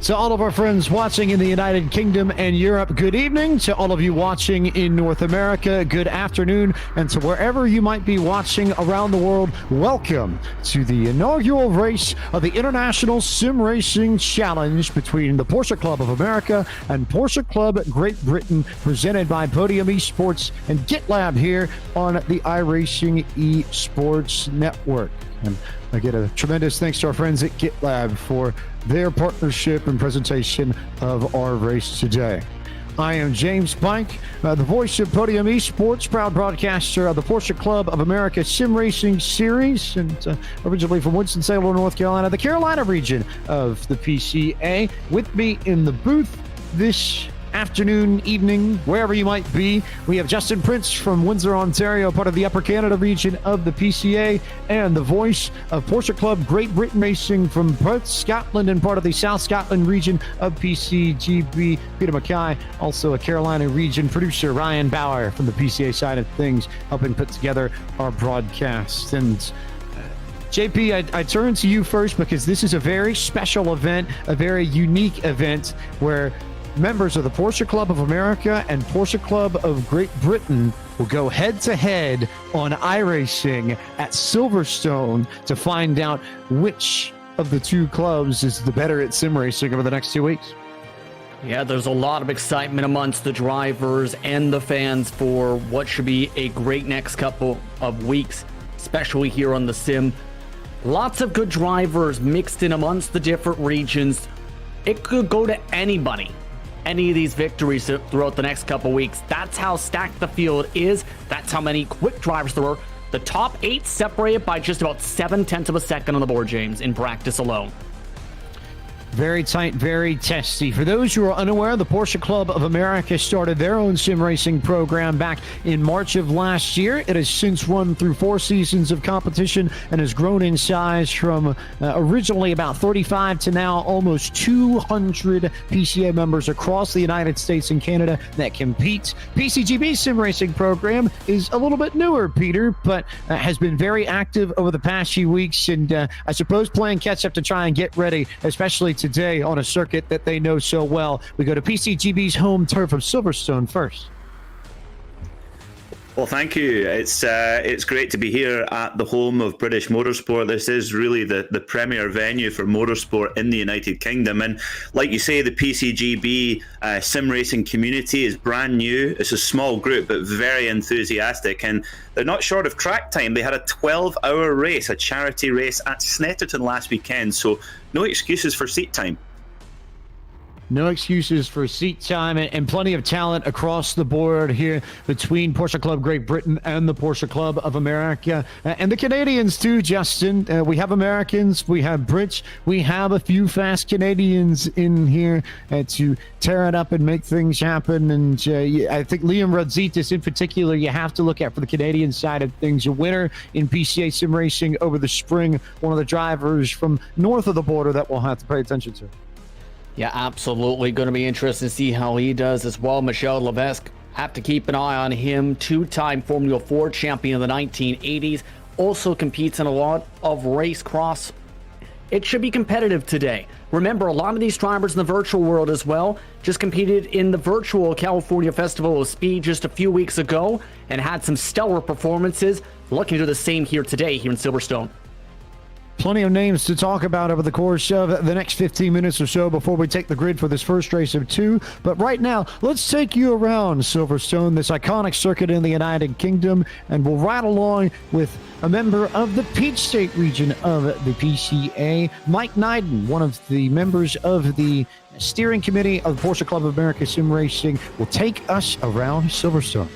To all of our friends watching in the United Kingdom and Europe, good evening. To all of you watching in North America, good afternoon. And to wherever you might be watching around the world, welcome to the inaugural race of the International Sim Racing Challenge between the Porsche Club of America and Porsche Club Great Britain, presented by Podium Esports and GitLab here on the iRacing Esports Network. And I get a tremendous thanks to our friends at GitLab for their partnership and presentation of our race today. I am James Pike, the voice of Podium Esports, proud broadcaster of the Porsche Club of America Sim Racing Series, and originally from Winston-Salem, North Carolina, the Carolina region of the PCA. With me in the booth this afternoon, evening, wherever you might be, we have Justin Prince from Windsor, Ontario, part of the Upper Canada region of the PCA, and the voice of Porsche Club Great Britain Racing from Perth, Scotland, and part of the South Scotland region of PCGB, Peter Mackay, also a Carolina region producer, Ryan Bauer from the PCA side of things, helping put together our broadcast. And JP, I turn to you first because this is a very special event, a very unique event where members of the Porsche Club of America and Porsche Club of Great Britain will go head-to-head on iRacing at Silverstone to find out which of the two clubs is the better at sim racing over the next 2 weeks. Yeah, there's a lot of excitement amongst the drivers and the fans for what should be a great next couple of weeks, especially here on the sim. Lots of good drivers mixed in amongst the different regions. It could go to anybody. Any of these victories throughout the next couple weeks. That's how stacked the field is. That's how many quick drivers there were. The top 8 separated by just about 0.7 of a second on the board, James, in practice alone. Very tight, very testy. For those who are unaware, the Porsche Club of America started their own sim racing program back in March of last year. It has since run through 4 seasons of competition and has grown in size from originally about 35 to now almost 200 PCA members across the United States and Canada that compete. PCGB sim racing program is a little bit newer, Peter, but has been very active over the past few weeks, and I suppose playing catch up to try and get ready, especially today on a circuit that they know so well. We go to PCGB's home turf of Silverstone first. Well, thank you. It's great to be here at the home of British motorsport. This is really the premier venue for motorsport in the United Kingdom. And like you say, the PCGB sim racing community is brand new. It's a small group, but very enthusiastic. And they're not short of track time. They had a 12-hour race, a charity race at Snetterton last weekend. So no excuses for seat time. No excuses for seat time, and plenty of talent across the board here between Porsche Club Great Britain and the Porsche Club of America. And the Canadians too, Justin. We have Americans, we have Brits, we have a few fast Canadians in here to tear it up and make things happen. And I think Liam Radzitis in particular, you have to look at for the Canadian side of things. A winner in PCA sim racing over the spring, one of the drivers from north of the border that we'll have to pay attention to. Yeah, absolutely. Going to be interesting to see how he does as well. Michel Levesque, have to keep an eye on him. 2-time Formula 4 champion in the 1980s. Also competes in a lot of race cross. It should be competitive today. Remember, a lot of these drivers in the virtual world as well just competed in the virtual California Festival of Speed just a few weeks ago and had some stellar performances. Looking to do the same here today here in Silverstone. Plenty of names to talk about over the course of the next 15 minutes or so before we take the grid for this first race of 2. But right now, let's take you around Silverstone, this iconic circuit in the United Kingdom, and we'll ride along with a member of the Peach State region of the PCA, Mike Neiden, one of the members of the steering committee of the Porsche Club of America Sim Racing, will take us around Silverstone.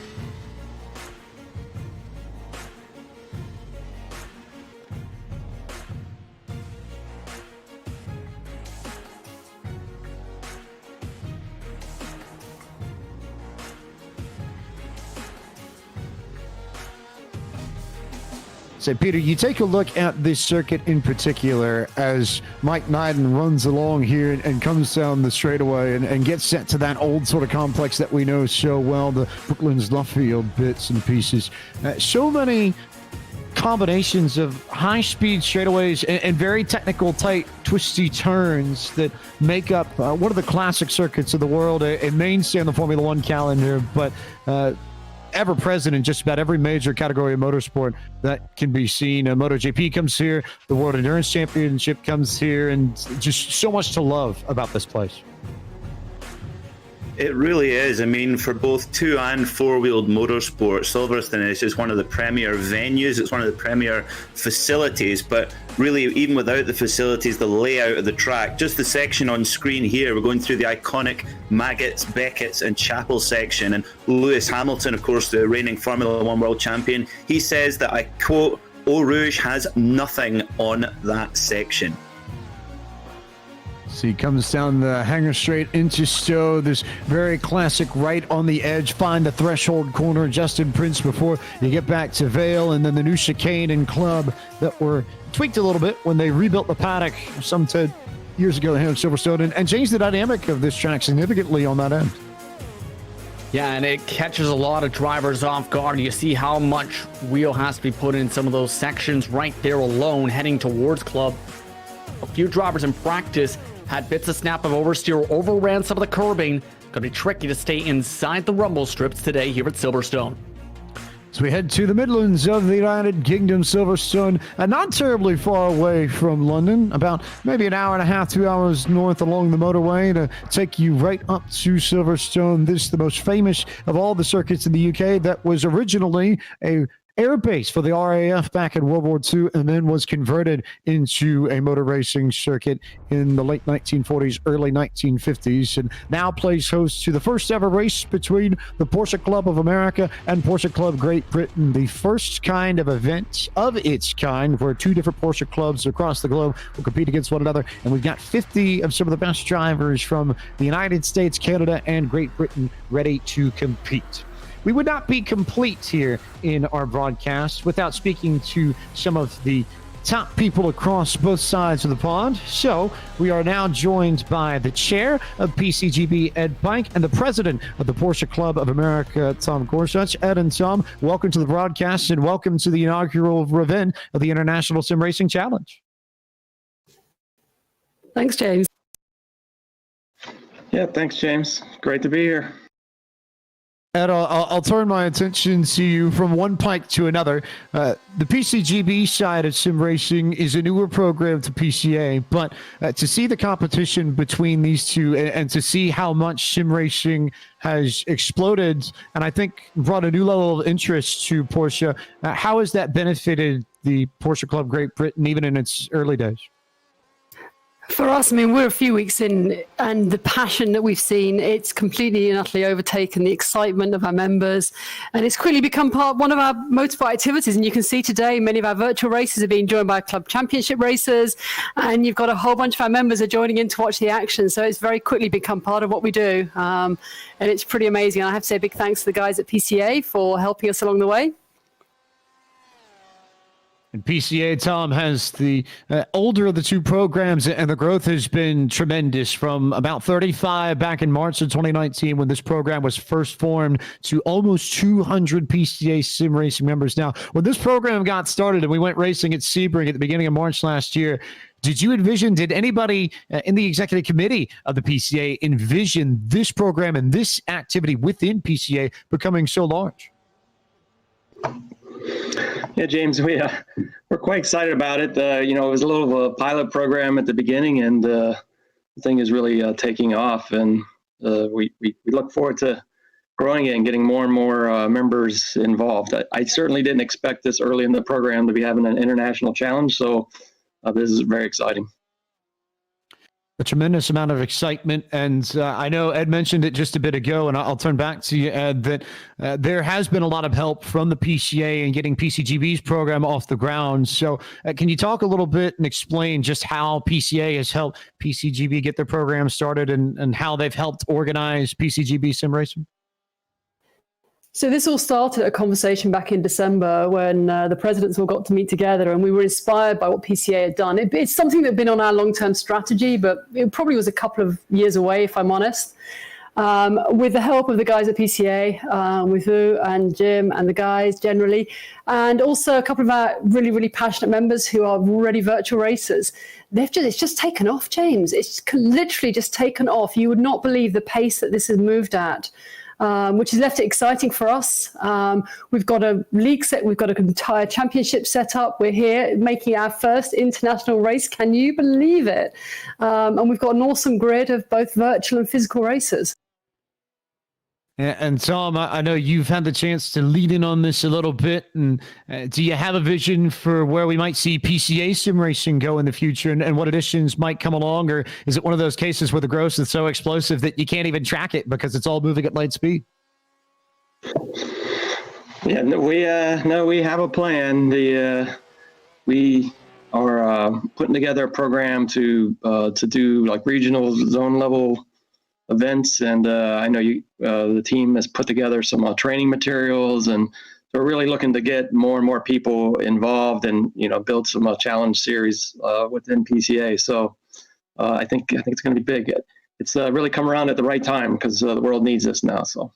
So, Peter, you take a look at this circuit in particular as Mike Neiden runs along here and comes down the straightaway and gets set to that old sort of complex that we know so well, the Brooklands Luffield bits and pieces. So many combinations of high-speed straightaways and very technical, tight, twisty turns that make up one of the classic circuits of the world, a mainstay on the Formula One calendar, but ever present in just about every major category of motorsport that can be seen. MotoGP comes here, the World Endurance Championship comes here, and just so much to love about this place. It really is. I mean, for both two and four-wheeled motorsport, Silverstone is just one of the premier venues. It's one of the premier facilities. But really, even without the facilities, the layout of the track, just the section on screen here, we're going through the iconic Maggots, Beckett's and Chapel section. And Lewis Hamilton, of course, the reigning Formula One world champion, he says that, I quote, Eau Rouge has nothing on that section. So he comes down the hanger straight into Stowe, this very classic right on the edge, find the threshold corner, Justin Prince before you get back to Vale, and then the new chicane and club that were tweaked a little bit when they rebuilt the paddock some 10 years ago here in Silverstone and changed the dynamic of this track significantly on that end. Yeah, and it catches a lot of drivers off guard. You see how much wheel has to be put in some of those sections right there alone, heading towards club. A few drivers in practice had bits of snap of oversteer, overran some of the curbing. Going to be tricky to stay inside the rumble strips today here at Silverstone. So we head to the Midlands of the United Kingdom, Silverstone, not terribly far away from London, about maybe an hour and a half, 2 hours north along the motorway to take you right up to Silverstone. This is the most famous of all the circuits in the UK that was originally a air base for the RAF back in World War II and then was converted into a motor racing circuit in the late 1940s, early 1950s, and now plays host to the first ever race between the Porsche Club of America and Porsche Club Great Britain, the first kind of event of its kind where two different Porsche clubs across the globe will compete against one another, and we've got 50 of some of the best drivers from the United States, Canada, and Great Britain ready to compete. We would not be complete here in our broadcast without speaking to some of the top people across both sides of the pond. So we are now joined by the chair of PCGB, Ed Pike, and the president of the Porsche Club of America, Tom Gorsuch. Ed and Tom, welcome to the broadcast and welcome to the inaugural event of the International Sim Racing Challenge. Thanks, James. Yeah, thanks, James. Great to be here. Ed, I'll turn my attention to you from one Pike to another. The PCGB side of sim racing is a newer program to PCA, but to see the competition between these two and to see how much sim racing has exploded and I think brought a new level of interest to Porsche, how has that benefited the Porsche Club Great Britain even in its early days? For us, I mean, we're a few weeks in, and the passion that we've seen, it's completely and utterly overtaken the excitement of our members, and it's quickly become one of our motorsport activities. And you can see today, many of our virtual races are being joined by club championship racers, and you've got a whole bunch of our members are joining in to watch the action. So it's very quickly become part of what we do, and it's pretty amazing. And I have to say a big thanks to the guys at PCA for helping us along the way. And PCA, Tom, has the older of the two programs, and the growth has been tremendous from about 35 back in March of 2019 when this program was first formed to almost 200 PCA sim racing members now. When this program got started and we went racing at Sebring at the beginning of March last year, did anybody in the executive committee of the PCA envision this program and this activity within PCA becoming so large? Yeah, James, we're quite excited about it. It was a little of a pilot program at the beginning, and the thing is really taking off. And we look forward to growing it and getting more and more members involved. I certainly didn't expect this early in the program to be having an international challenge, so this is very exciting. A tremendous amount of excitement, and I know Ed mentioned it just a bit ago, and I'll turn back to you, Ed, that there has been a lot of help from the PCA in getting PCGB's program off the ground. So can you talk a little bit and explain just how PCA has helped PCGB get their program started and how they've helped organize PCGB sim racing? So this all started a conversation back in December when the presidents all got to meet together, and we were inspired by what PCA had done. It's something that had been on our long-term strategy, but it probably was a couple of years away, if I'm honest. with the help of the guys at PCA, with Vu and Jim and the guys generally, and also a couple of our really, really passionate members who are already virtual racers. It's just taken off, James. It's literally just taken off. You would not believe the pace that this has moved at. Which has left it exciting for us. We've got a league set, we've got an entire championship set up. We're here making our first international race. Can you believe it? And we've got an awesome grid of both virtual and physical racers. And Tom, I know you've had the chance to lead in on this a little bit. And do you have a vision for where we might see PCA sim racing go in the future, and what additions might come along? Or is it one of those cases where the growth is so explosive that you can't even track it because it's all moving at light speed? Yeah, we have a plan. We are putting together a program to do like regional zone level events, and I know the team has put together some training materials, and we're really looking to get more and more people involved and build some challenge series within PCA. So I think it's going to be big. It's really come around at the right time because the world needs this now. So.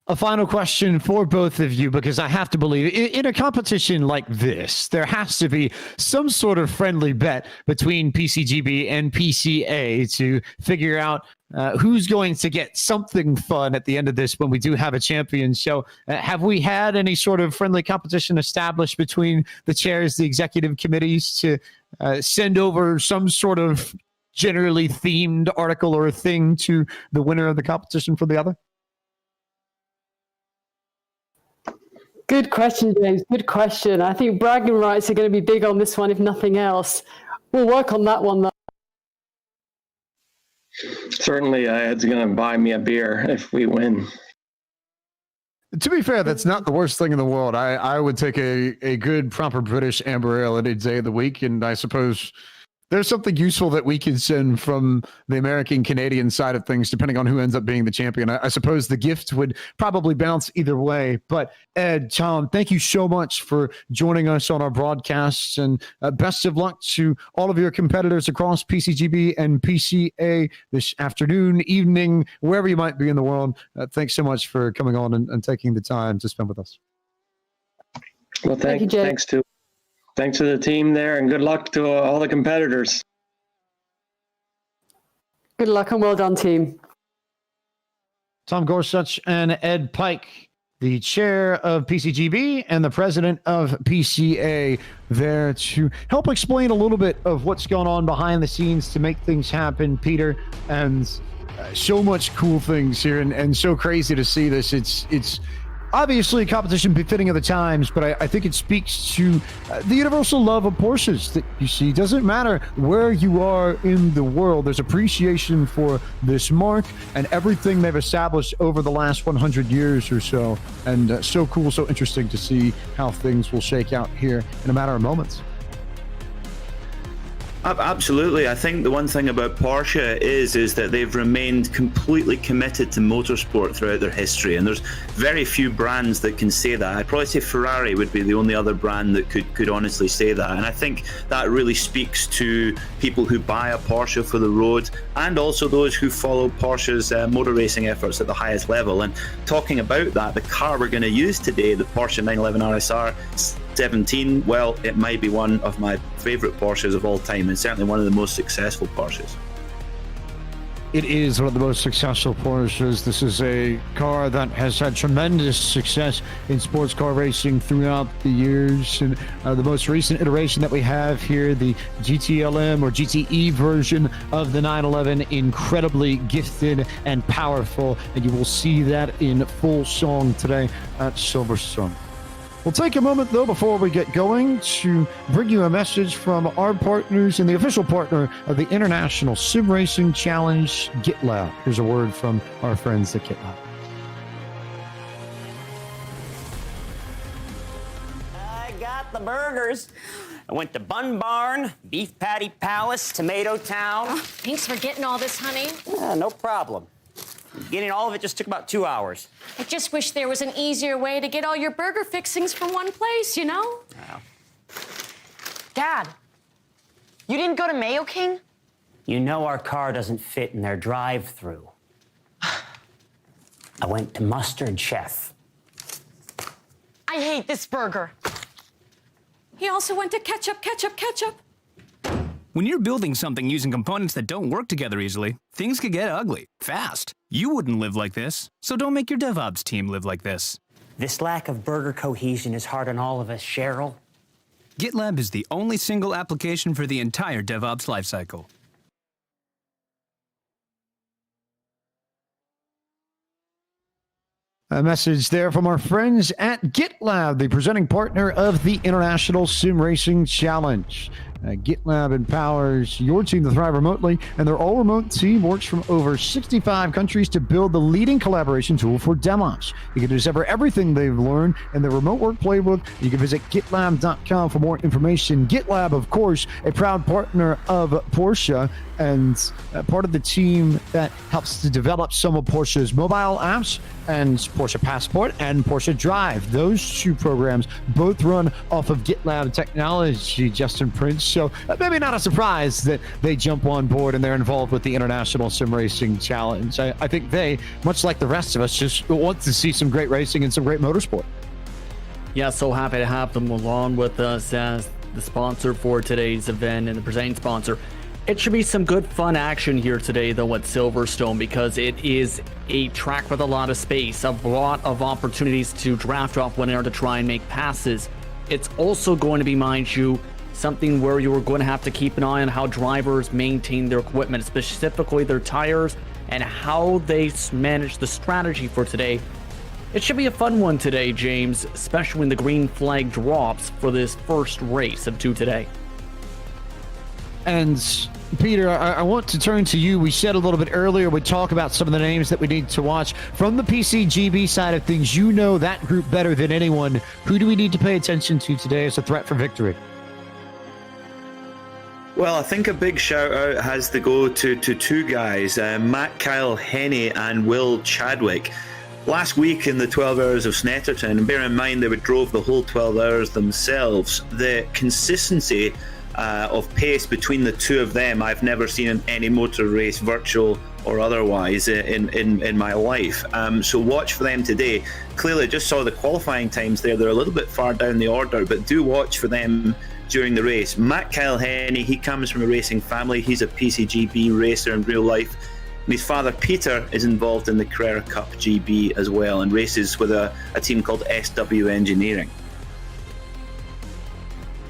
A final question for both of you, because I have to believe in a competition like this, there has to be some sort of friendly bet between PCGB and PCA to figure out who's going to get something fun at the end of this when we do have a champion show. Have we had any sort of friendly competition established between the chairs, the executive committees to send over some sort of generally themed article or a thing to the winner of the competition for the other? Good question, James. Good question. I think bragging rights are going to be big on this one, if nothing else. We'll work on that one, though. Certainly, it's going to buy me a beer if we win. To be fair, that's not the worst thing in the world. I would take a good, proper British amber ale any day of the week, and I suppose there's something useful that we can send from the American-Canadian side of things, depending on who ends up being the champion. I suppose the gift would probably bounce either way. But Ed, Tom, thank you so much for joining us on our broadcasts, and best of luck to all of your competitors across PCGB and PCA this afternoon, evening, wherever you might be in the world. Thanks so much for coming on and taking the time to spend with us. Well, thanks to the team there, and good luck to all the competitors. Good luck and well done, team. Tom Gorsuch and Ed Pike, the chair of PCGB and the president of PCA, there to help explain a little bit of what's going on behind the scenes to make things happen, Peter. And so much cool things here, and so crazy to see this. It's obviously a competition befitting of the times, but I think it speaks to the universal love of Porsches that you see. Doesn't matter where you are in the world, there's appreciation for this mark and everything they've established over the last 100 years or so. And so cool, so interesting to see how things will shake out here in a matter of moments. Absolutely. I think the one thing about Porsche is that they've remained completely committed to motorsport throughout their history, and there's very few brands that can say that. I'd probably say Ferrari would be the only other brand that could honestly say that, and I think that really speaks to people who buy a Porsche for the road, and also those who follow Porsche's motor racing efforts at the highest level. And talking about that, the car we're going to use today, the Porsche 911 RSR 17, well, it might be one of my favorite Porsches of all time, and certainly one of the most successful Porsches. It is one of the most successful Porsches. This is a car that has had tremendous success in sports car racing throughout the years. And the most recent iteration that we have here, the GTLM or GTE version of the 911, incredibly gifted and powerful. And you will see that in full song today at Silverstone. We'll take a moment, though, before we get going to bring you a message from our partners and the official partner of the International Sim Racing Challenge, GitLab. Here's a word from our friends at GitLab. I got the burgers. I went to Bun Barn, Beef Patty Palace, Tomato Town. Oh, thanks for getting all this, honey. No problem. Getting all of it just took about 2 hours. I just wish there was an easier way to get all your burger fixings from one place, you know? Wow. Dad, you didn't go to Mayo King? You know our car doesn't fit in their drive-thru. I went to Mustard Chef. I hate this burger. He also went to ketchup, ketchup, ketchup. When you're building something using components that don't work together easily, things could get ugly, fast. You wouldn't live like this, so don't make your DevOps team live like this. This lack of burger cohesion is hard on all of us, Cheryl. GitLab is the only single application for the entire DevOps lifecycle. A message there from our friends at GitLab, the presenting partner of the International Sim Racing Challenge. GitLab empowers your team to thrive remotely, and their all-remote team works from over 65 countries to build the leading collaboration tool for DevOps. You can discover everything they've learned in the remote work playbook. You can visit gitlab.com for more information. GitLab, of course, a proud partner of Porsche and part of the team that helps to develop some of Porsche's mobile apps and Porsche Passport and Porsche Drive. Those two programs both run off of GitLab technology, Justin Prince. So maybe not a surprise that they jump on board and they're involved with the International Sim Racing Challenge. I think they, much like the rest of us, just want to see some great racing and some great motorsport. Yeah, so happy to have them along with us as the sponsor for today's event and the presenting sponsor. It should be some good fun action here today, though, at Silverstone, because it is a track with a lot of space, a lot of opportunities to draft off one air to try and make passes. It's also going to be, mind you, something where you are going to have to keep an eye on how drivers maintain their equipment, specifically their tires, and how they manage the strategy for today. It should be a fun one today, James, especially when the green flag drops for this first race of two today. And Peter, I want to turn to you. We said a little bit earlier, we talk about some of the names that we need to watch. From the PCGB side of things, you know that group better than anyone. Who do we need to pay attention to today as a threat for victory? Well, I think a big shout out has to go to two guys, Matt Kyle Henney and Will Chadwick. Last week in the 12 Hours of Snetterton, and bear in mind they drove the whole 12 hours themselves, the consistency of pace between the two of them I've never seen in any motor race, virtual or otherwise, in my life. So watch for them today. Clearly, just saw the qualifying times there. They're a little bit far down the order, but do watch for them during the race. Matt Kyle Henney, he comes from a racing family. He's a PCGB racer in real life. And his father, Peter, is involved in the Carrera Cup GB as well and races with a team called SW Engineering.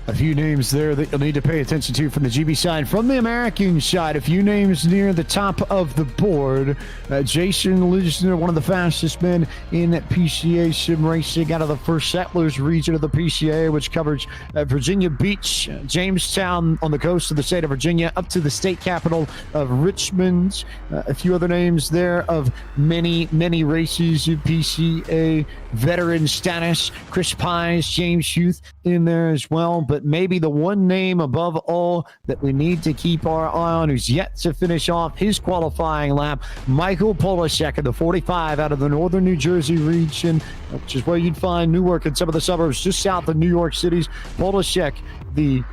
A few names there that you'll need to pay attention to from the GB side. From the American side, a few names near the top of the board. Jason Lisner, one of the fastest men in PCA sim racing out of the First Settlers region of the PCA, which covers Virginia Beach, Jamestown on the coast of the state of Virginia, up to the state capital of Richmond. A few other names there of many, many races in PCA veteran status. Chris Pies, James Youth in there as well. But maybe the one name above all that we need to keep our eye on, who's yet to finish off his qualifying lap, Michael Polishek in the 45 out of the northern New Jersey region, which is where you'd find Newark and some of the suburbs just south of New York City's. Polishek, the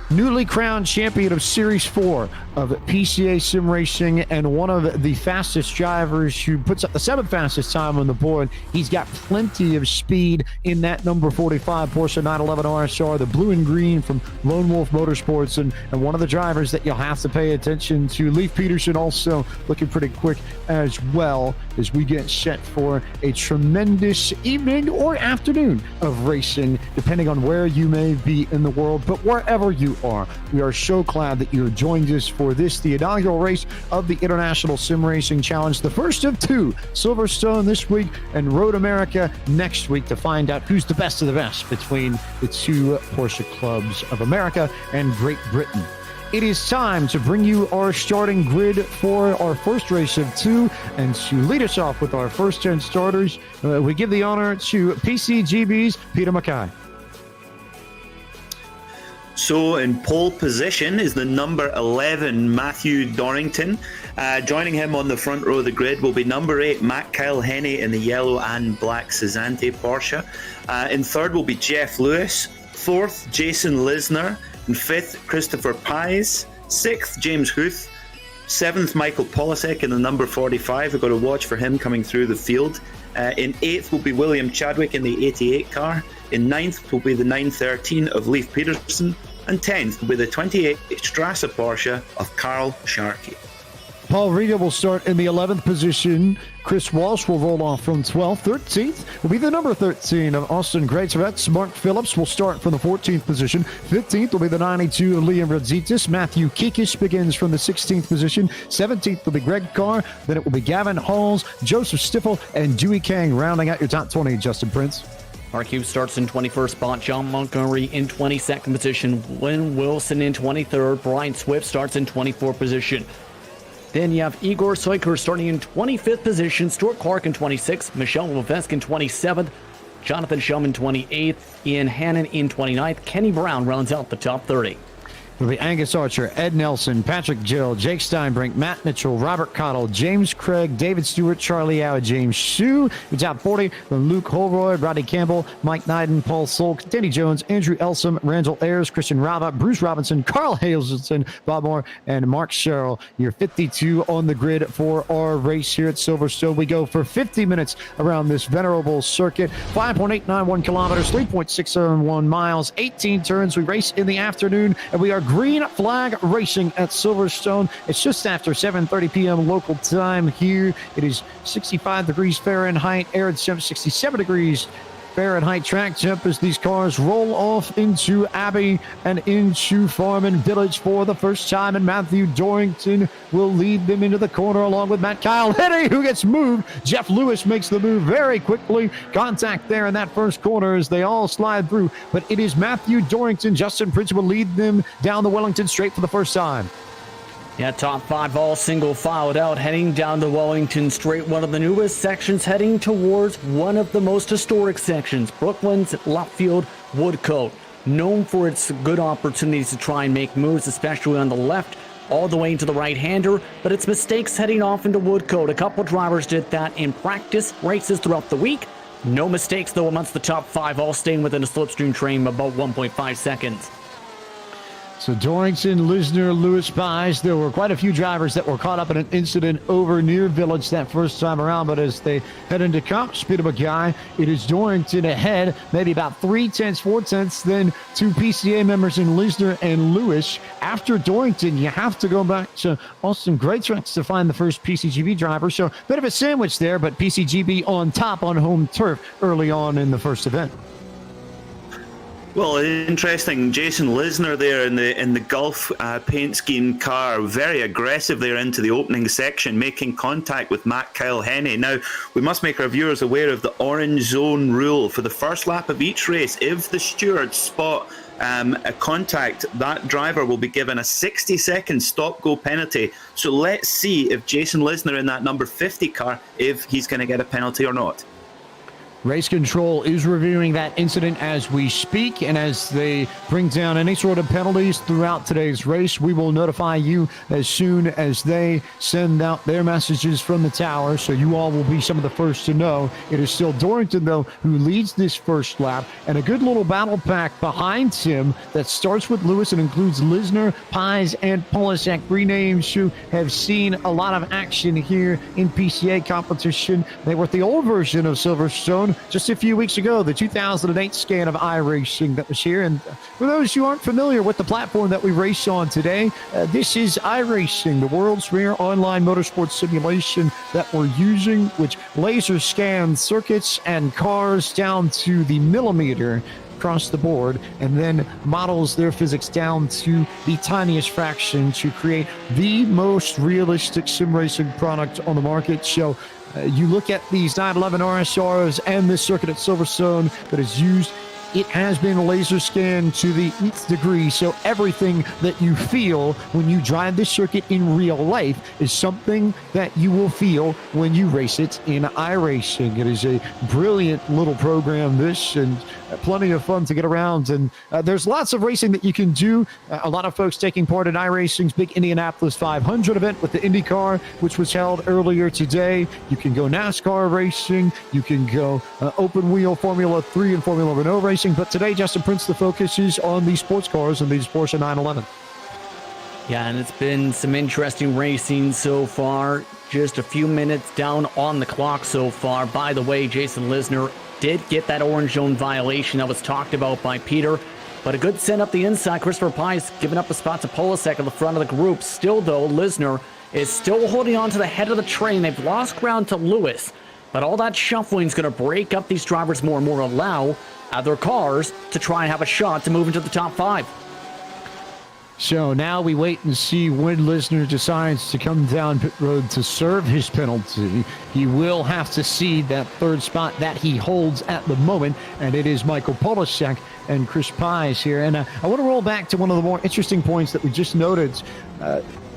newly crowned champion of Series 4 of PCA Sim Racing and one of the fastest drivers who puts up the 7th fastest time on the board. He's got plenty of speed in that number 45 Porsche 911 RSR, the blue and green from Lone Wolf Motorsports, and one of the drivers that you'll have to pay attention to. Leif Peterson also looking pretty quick as well as we get set for a tremendous evening or afternoon of racing, depending on where you may be in the world. But wherever you are, we are so glad that you have joined us for this, the inaugural race of the International Sim Racing Challenge, the first of two. Silverstone this week and Road America next week, to find out who's the best of the best between the two Porsche clubs of America and Great Britain. It is time to bring you our starting grid for our first race of two, and to lead us off with our first 10 starters, we give the honor to PCGB's Peter Mackay. So in pole position is the number 11, Matthew Dorrington. Joining him on the front row of the grid will be number 8, Matt Kyle Henney in the yellow and black Cesante Porsche. In third will be Jeff Lewis. Fourth, Jason Lisner. In fifth, Christopher Pies. Sixth, James Huth. 7th, Michael Polasek in the number 45. We've got to watch for him coming through the field. In 8th will be William Chadwick in the 88 car. In 9th will be the 913 of Leif Peterson. And 10th will be the 28 Strasse Porsche of Carl Sharkey. Paul Rita will start in the 11th position. Chris Walsh will roll off from 12th. 13th will be the number 13 of Austin Greatvets. Mark Phillips will start from the 14th position. 15th will be the 92 of Liam Radzitis. Matthew Kikis begins from the 16th position. 17th will be Greg Carr. Then it will be Gavin Halls, Joseph Stiffel, and Dewey Kang rounding out your top 20, Justin Prince. Mark Hughes starts in 21st spot. John Montgomery in 22nd position. Lynn Wilson in 23rd. Brian Swift starts in 24th position. Then you have Igor Soiker starting in 25th position, Stuart Clark in 26th, Michelle Levesk in 27th, Jonathan Shum 28th, Ian Hannon in 29th, Kenny Brown rounds out the top 30. It'll be Angus Archer, Ed Nelson, Patrick Gill, Jake Steinbrink, Matt Mitchell, Robert Cottle, James Craig, David Stewart, Charlie Howe, James Hsu. Your top 40, then Luke Holroyd, Rodney Campbell, Mike Nyden, Paul Solk, Danny Jones, Andrew Elsom, Randall Ayers, Christian Rava, Bruce Robinson, Carl Hazelton, Bob Moore, and Mark Sherrill. Your 52 on the grid for our race here at Silverstone. We go for 50 minutes around this venerable circuit. 5.891 kilometers, 3.671 miles, 18 turns. We race in the afternoon, and we are green flag racing at Silverstone. It's just after 7:30 p.m. local time here. It is 65 degrees Fahrenheit, air temp 67 degrees Fahrenheit. Track temp as these cars roll off into Abbey and into Farman Village for the first time, and Matthew Dorrington will lead them into the corner along with Matt Kyle Henny, who gets moved. Jeff Lewis makes the move very quickly. Contact there in that first corner as they all slide through, but it is Matthew Dorrington. Justin Prince will lead them down the Wellington Straight for the first time. Yeah, top 5 all single filed out, heading down the Wellington Straight, one of the newest sections, heading towards one of the most historic sections, Brooklands, Luffield, Woodcote. Known for its good opportunities to try and make moves, especially on the left, all the way into the right-hander, but its mistakes heading off into Woodcote. A couple drivers did that in practice races throughout the week. No mistakes, though, amongst the top 5, all staying within a slipstream train of about 1.5 seconds. So Dorrington, Lisner, Lewis, Pies. There were quite a few drivers that were caught up in an incident over near Village that first time around, but as they head into comp speed of a guy, it is Dorrington ahead, maybe about 4/10, then two PCA members in Lisner and Lewis. After Dorrington, you have to go back to Austin Greatvets to find the first PCGB driver. So a bit of a sandwich there, but PCGB on top on home turf early on in the first event. Well, interesting. Jason Lisner there in the Gulf paint scheme car, very aggressive there into the opening section, making contact with Matt Kyle Henny. Now, we must make our viewers aware of the orange zone rule. For the first lap of each race, if the stewards spot a contact, that driver will be given a 60-second stop-go penalty. So let's see if Jason Lisner in that number 50 car, if he's going to get a penalty or not. Race Control is reviewing that incident as we speak, and as they bring down any sort of penalties throughout today's race, we will notify you as soon as they send out their messages from the tower, so you all will be some of the first to know. It is still Dorrington, though, who leads this first lap, and a good little battle pack behind him that starts with Lewis and includes Lisner, Pies, and Polasek, three names who have seen a lot of action here in PCA competition. They were at the old version of Silverstone just a few weeks ago, the 2008 scan of iRacing that was here. And for those who aren't familiar with the platform that we race on today, this is iRacing, the world's rare online motorsports simulation that we're using, which laser scans circuits and cars down to the millimeter across the board, and then models their physics down to the tiniest fraction to create the most realistic sim racing product on the market. So you look at these 911 RSRs and this circuit at Silverstone that is used, it has been laser scanned to the nth degree, so everything that you feel when you drive this circuit in real life is something that you will feel when you race it in iRacing. It is a brilliant little program, this, and plenty of fun to get around, and there's lots of racing that you can do. A lot of folks taking part in iRacing's big Indianapolis 500 event with the IndyCar, which was held earlier today. You can go NASCAR racing, you can go open wheel Formula 3 and Formula Renault racing, but today, Justin Prince, the focus is on the sports cars and these Porsche 911. Yeah, and it's been some interesting racing so far. Just a few minutes down on the clock so far. By the way, Jason Lisner did get that orange zone violation that was talked about by Peter. But a good send up the inside. Christopher Pies giving up a spot to Polasek at the front of the group. Still, though, Lisner is still holding on to the head of the train. They've lost ground to Lewis. But all that shuffling is going to break up these drivers more and more, allow other cars to try and have a shot to move into the top 5. So now we wait and see when Lisner decides to come down pit road to serve his penalty. He will have to cede that third spot that he holds at the moment, and it is Michael Polasek and Chris Pies here. And I want to roll back to one of the more interesting points that we just noted.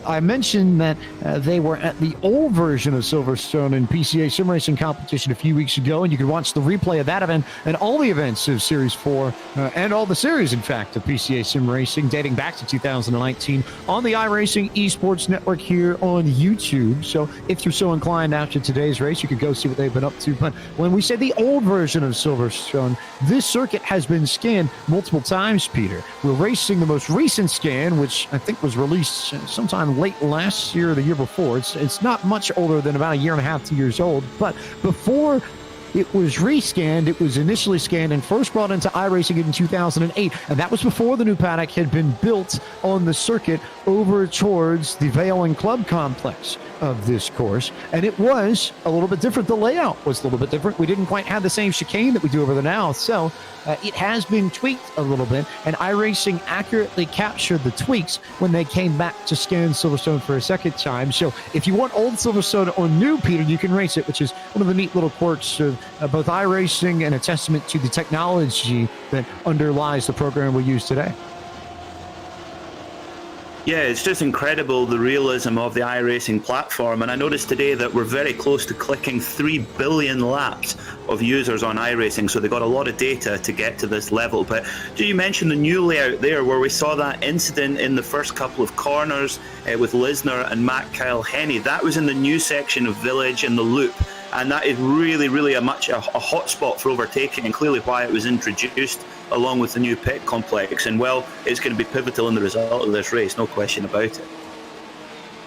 I mentioned that they were at the old version of Silverstone in PCA sim racing competition a few weeks ago, and you could watch the replay of that event and all the events of Series 4 and all the series, in fact, of PCA sim racing dating back to 2019 on the iRacing Esports Network here on YouTube. So if you're so inclined after today's race, you could go see what they've been up to. But when we say the old version of Silverstone, this circuit has been scanned multiple times, Peter. We're racing the most recent scan, which I think was released sometime late last year or the year before. It's not much older than about a year and a half, 2 years old. But before it was rescanned, it was initially scanned and first brought into iRacing in 2008. And that was before the new paddock had been built on the circuit over towards the Vale and Club complex of this course. And it was a little bit different. The layout was a little bit different. We didn't quite have the same chicane that we do over there now. So it has been tweaked a little bit, and iRacing accurately captured the tweaks when they came back to scan Silverstone for a second time. So if you want old Silverstone or new, Peter, you can race it, which is one of the neat little quirks of both iRacing and a testament to the technology that underlies the program we use today. Yeah, it's just incredible, the realism of the iRacing platform. And I noticed today that we're very close to clicking 3 billion laps of users on iRacing. So they got a lot of data to get to this level. But do you mention the new layout there where we saw that incident in the first couple of corners with Lisner and Matt Kyle-Henny? That was in the new section of Village and the Loop. And that is really a hot spot for overtaking, and clearly why it was introduced along with the new pit complex. And well, it's going to be pivotal in the result of this race, no question about it.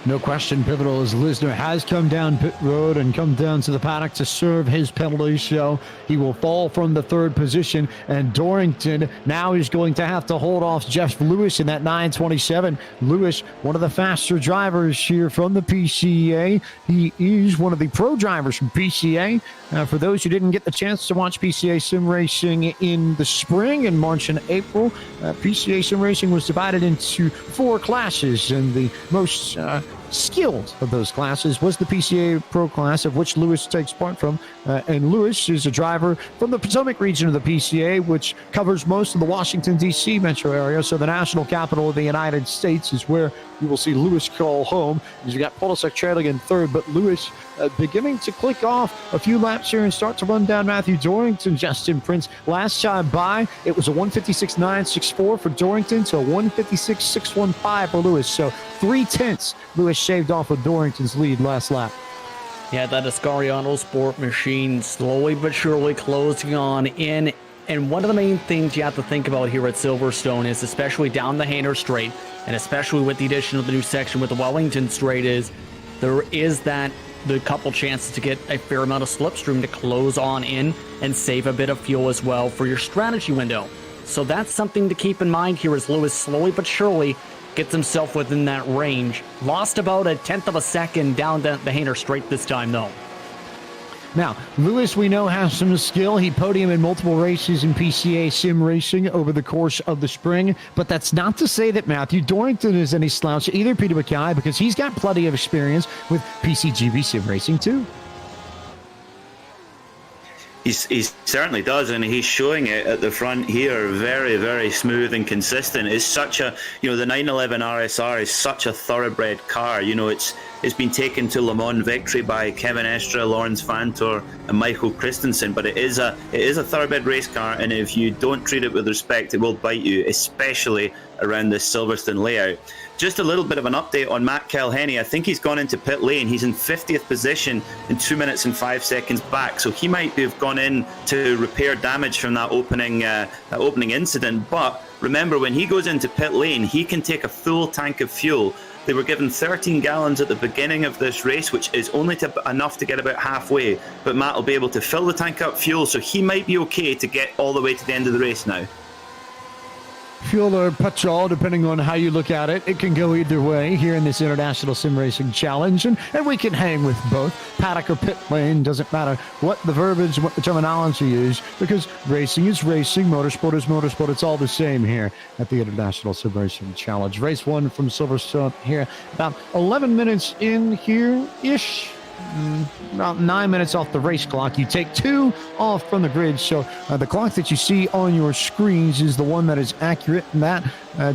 No question pivotal as Lisner has come down pit road and come down to the paddock to serve his penalty. So he will fall from the third position, and Dorrington now is going to have to hold off Jeff Lewis in that 927. Lewis, one of the faster drivers here from the PCA. He is one of the pro drivers from PCA. For those who didn't get the chance to watch PCA sim racing in the spring, in March and April, PCA sim racing was divided into 4 classes, and the most skilled of those classes was the PCA Pro class, of which Lewis takes part from. And Lewis is a driver from the Potomac region of the PCA, which covers most of the Washington, D.C. metro area. So the national capital of the United States is where you will see Lewis call home. You've got Polasek trailing in third, but Lewis beginning to click off a few laps here and start to run down Matthew Dorrington. Justin Prince, last time by, it was a 156.964 for Dorrington to a 156.615 for Lewis. So 0.3 Lewis shaved off of Dorrington's lead last lap. Yeah, that Ascari Sport machine slowly but surely closing on in. And one of the main things you have to think about here at Silverstone is, especially down the Hayner Straight, and especially with the addition of the new section with the Wellington Straight, is there is the couple chances to get a fair amount of slipstream to close on in and save a bit of fuel as well for your strategy window. So that's something to keep in mind here as Lewis slowly but surely gets himself within that range. Lost about 1/10 of a second down the Hayner Straight this time, though. Now, Lewis, we know, has some skill. He podiumed in multiple races in PCA sim racing over the course of the spring, but that's not to say that Matthew Dorrington is any slouch either, Peter McKay, because he's got plenty of experience with PCGB sim racing too. He certainly does, and he's showing it at the front here. Very smooth and consistent. It's such a, the 911 RSR is such a thoroughbred car. It's been taken to Le Mans victory by Kevin Estra, Lawrence Fantor, and Michael Christensen. But it is a thoroughbred race car, and if you don't treat it with respect, it will bite you, especially around this Silverstone layout. Just a little bit of an update on Matt Kyle-Henny. I think he's gone into pit lane. He's in 50th position and 2 minutes and 5 seconds back. So he might have gone in to repair damage from that opening incident. But remember, when he goes into pit lane, he can take a full tank of fuel. They were given 13 gallons at the beginning of this race, which is only enough to get about halfway. But Matt will be able to fill the tank up fuel, so he might be okay to get all the way to the end of the race now. Fuel or petrol, depending on how you look at it. It can go either way here in this International Sim Racing Challenge, and we can hang with both. Paddock or pit lane, doesn't matter what the verbiage, what the terminology is, because racing is racing, motorsport is motorsport. It's all the same here at the International Sim Racing Challenge. Race 1 from Silverstone here, about 11 minutes in here-ish. About 9 minutes off the race clock. You take 2 off from the grid, so the clock that you see on your screens is the one that is accurate, and that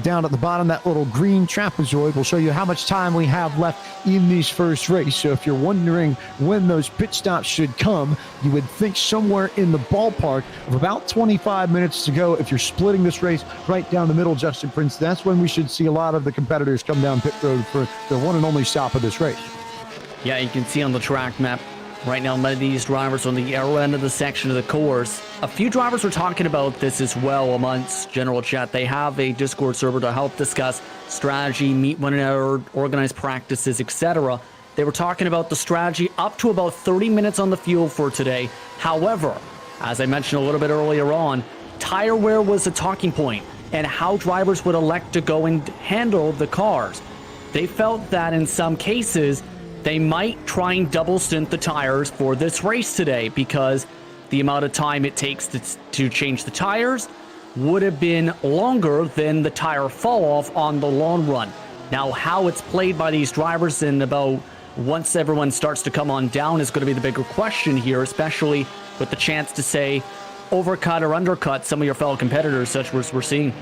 down at the bottom, that little green trapezoid will show you how much time we have left in this first race. So if you're wondering when those pit stops should come, you would think somewhere in the ballpark of about 25 minutes to go. If you're splitting this race right down the middle, Justin Prince, that's when we should see a lot of the competitors come down pit road for the one and only stop of this race. Yeah, you can see on the track map right now, many of these drivers on the arrow end of the section of the course. A few drivers were talking about this as well amongst general chat. They have a Discord server to help discuss strategy, meet one another, organize practices, etc. They were talking about the strategy up to about 30 minutes on the field for today. However, as I mentioned a little bit earlier on, tire wear was a talking point and how drivers would elect to go and handle the cars. They felt that in some cases, they might try and double stint the tires for this race today because the amount of time it takes to change the tires would have been longer than the tire fall off on the long run. Now, how it's played by these drivers and about once everyone starts to come on down is going to be the bigger question here, especially with the chance to say overcut or undercut some of your fellow competitors, such as we're seeing.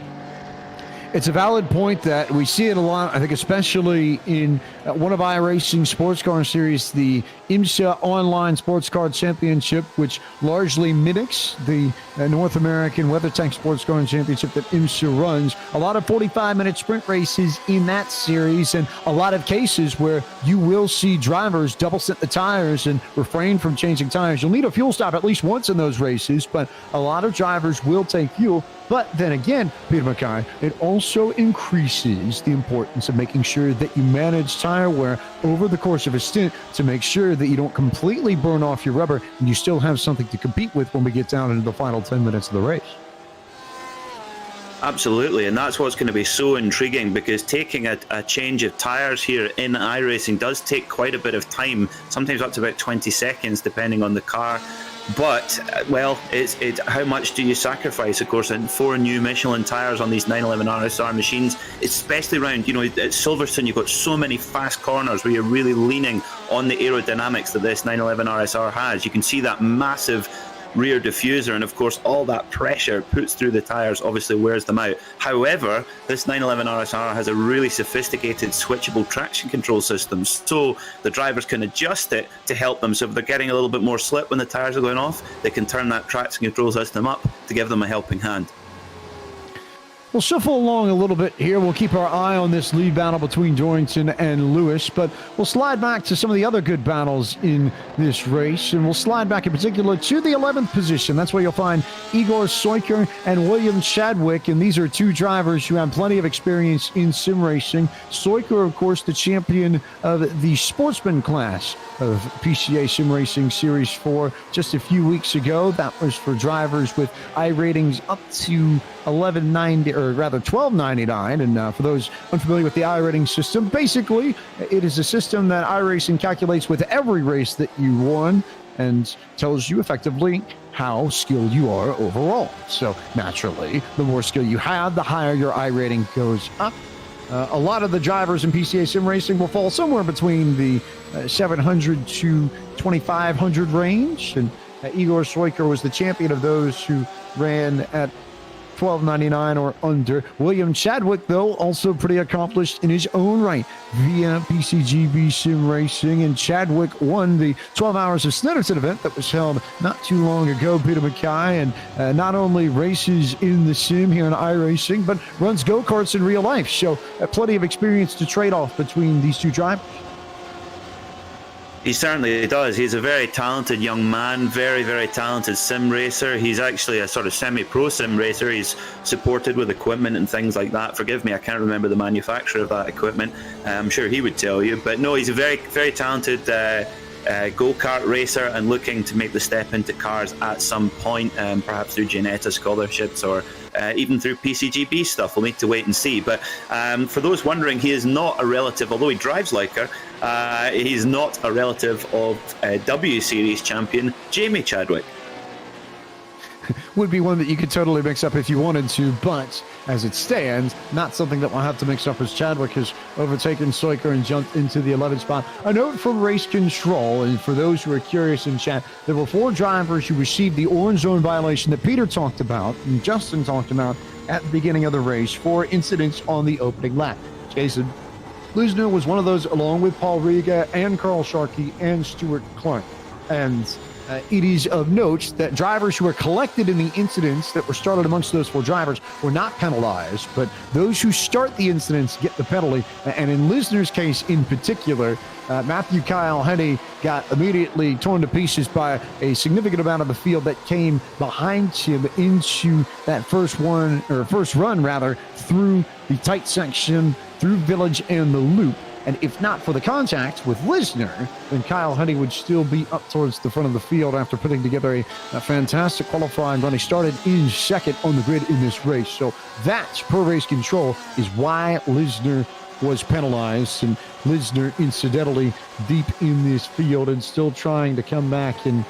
It's a valid point that we see it a lot, I think, especially in one of iRacing sports car series, the IMSA Online Sports Car Championship, which largely mimics the North American WeatherTech Sports Car Championship that IMSA runs. A lot of 45-minute sprint races in that series, and a lot of cases where you will see drivers double stint the tires and refrain from changing tires. You'll need a fuel stop at least once in those races, but a lot of drivers will take fuel. But then again, Peter Mackay, it also increases the importance of making sure that you manage tire wear over the course of a stint to make sure that you don't completely burn off your rubber and you still have something to compete with when we get down into the final 10 minutes of the race. Absolutely, and that's what's going to be so intriguing, because taking a change of tyres here in iRacing does take quite a bit of time, sometimes up to about 20 seconds depending on the car. But, well, it's how much do you sacrifice, of course, and 4 new Michelin tyres on these 911 RSR machines, especially around, at Silverstone, you've got so many fast corners where you're really leaning on the aerodynamics that this 911 RSR has. You can see that massive rear diffuser, and of course all that pressure puts through the tires obviously wears them out. However, this 911 RSR has a really sophisticated switchable traction control system, so the drivers can adjust it to help them. So if they're getting a little bit more slip when the tires are going off, they can turn that traction control system up to give them a helping hand. We'll shuffle along a little bit here. We'll keep our eye on this lead battle between Dorrington and Lewis, but we'll slide back to some of the other good battles in this race, and we'll slide back in particular to the 11th position. That's where you'll find Igor Soiker and William Chadwick, and these are 2 drivers who have plenty of experience in sim racing. Soiker, of course, the champion of the sportsman class of PCA Sim Racing Series 4 just a few weeks ago. That was for drivers with I ratings up to 1190, or rather 1299. And for those unfamiliar with the I rating system, basically it is a system that iRacing calculates with every race that you won and tells you effectively how skilled you are overall. So naturally, the more skill you have, the higher your I rating goes up. A lot of the drivers in PCA Sim Racing will fall somewhere between the 700 to 2500 range, and Igor Soiker was the champion of those who ran at 1299 or under. William Chadwick, though, also pretty accomplished in his own right via PCGB Sim Racing, and Chadwick won the 12 Hours of Snitterton event that was held not too long ago, Peter Mackay, and not only races in the sim here in iRacing, but runs go-karts in real life, so plenty of experience to trade off between these 2 drivers. He certainly does. He's a very talented young man, very, very talented sim racer. He's actually a sort of semi-pro sim racer. He's supported with equipment and things like that. Forgive me, I can't remember the manufacturer of that equipment. I'm sure he would tell you. But no, he's a very, very talented go-kart racer and looking to make the step into cars at some point, perhaps through Gianetta scholarships or even through PCGB stuff. We'll need to wait and see. But for those wondering, he is not a relative, although he drives like her, he's not a relative of W Series champion Jamie Chadwick. Would be one that you could totally mix up if you wanted to, but as it stands, not something that we'll have to mix up as Chadwick has overtaken Seuker and jumped into the 11th spot. A note from race control, and for those who are curious in chat, there were 4 drivers who received the orange zone violation that Peter talked about and Justin talked about at the beginning of the race, 4 incidents on the opening lap. Jason Lisner was one of those, along with Paul Riga and Carl Sharkey and Stuart Clark. And it is of note that drivers who were collected in the incidents that were started amongst those 4 drivers were not penalized, but those who start the incidents get the penalty. And in Lisner's case in particular, Matthew Kyle Henny got immediately torn to pieces by a significant amount of the field that came behind him into that first run through the tight section, through Village and the loop. And if not for the contact with Lisner, then Kyle Henny would still be up towards the front of the field after putting together a fantastic qualifying run. He started in second on the grid in this race. So that, per race control, is why Lisner was penalized. And Lisner, incidentally, deep in this field and still trying to come back and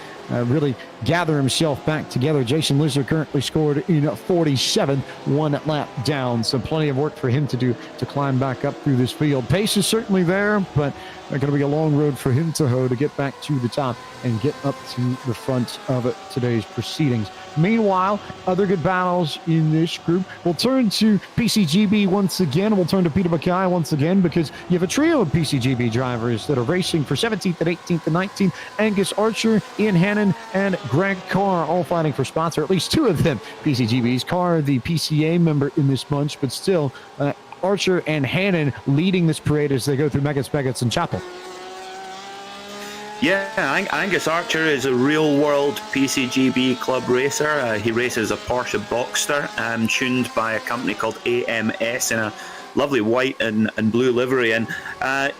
really gather himself back together. Jason Lisner currently scored in 47, 1 lap down. So plenty of work for him to do to climb back up through this field. Pace is certainly there, but going to be a long road for him to hoe to get back to the top and get up to the front of today's proceedings. Meanwhile, other good battles in this group. We'll turn to PCGB once again. We'll turn to Peter Mackay once again because you have a trio of PCGB drivers that are racing for 17th and 18th and 19th. Angus Archer, Ian Hannon, and Greg Carr all fighting for spots, or at least 2 of them. PCGB's Carr, the PCA member in this bunch, but still Archer and Hannon leading this parade as they go through Megas, and Chapel. Yeah, Angus Archer is a real-world PCGB club racer. He races a Porsche Boxster tuned by a company called AMS in a lovely white and blue livery. And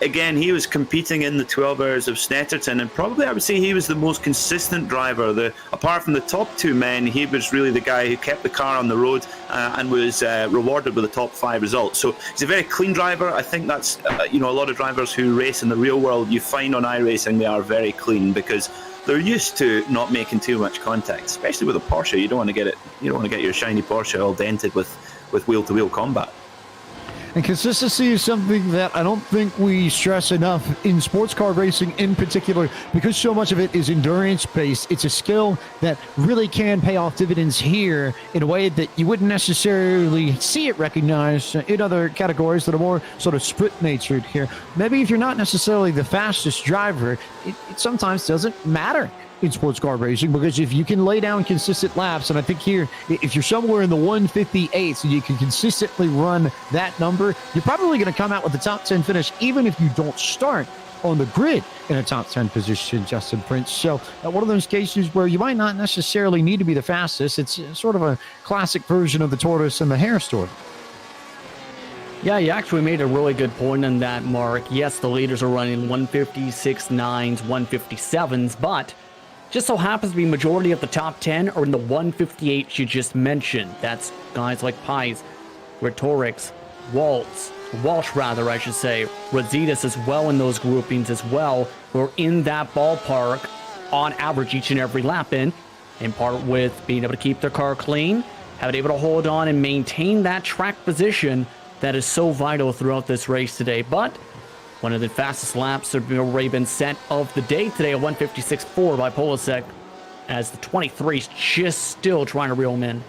again, he was competing in the 12 Hours of Snetterton, and probably I would say he was the most consistent driver. Apart from the top 2 men, he was really the guy who kept the car on the road and was rewarded with the top 5 results. So he's a very clean driver. I think that's a lot of drivers who race in the real world, you find on iRacing, they are very clean because they're used to not making too much contact, especially with a Porsche. You don't want to get your shiny Porsche all dented with wheel-to-wheel combat. And consistency is something that I don't think we stress enough in sports car racing in particular, because so much of it is endurance-based. It's a skill that really can pay off dividends here in a way that you wouldn't necessarily see it recognized in other categories that are more sort of sprint-natured here. Maybe if you're not necessarily the fastest driver, it sometimes doesn't matter in sports car racing, because if you can lay down consistent laps, and I think here, if you're somewhere in the 158s and you can consistently run that number, you're probably going to come out with the top 10 finish, even if you don't start on the grid in a top 10 position, Justin Prince. So one of those cases where you might not necessarily need to be the fastest. It's sort of a classic version of the tortoise and the hare story. Yeah, you actually made a really good point on that, Mark. Yes, the leaders are running 156 9s, 157s, but just so happens to be majority of the top 10 are in the 158 you just mentioned. That's guys like Pies, Rhetorix, Walsh, I should say, Rositas as well in those groupings as well, who are in that ballpark on average each and every lap in part with being able to keep their car clean, having able to hold on and maintain that track position that is so vital throughout this race today. But one of the fastest laps have already been set of the day today, a 156.4 by Polasek, as the 23's just still trying to reel him in.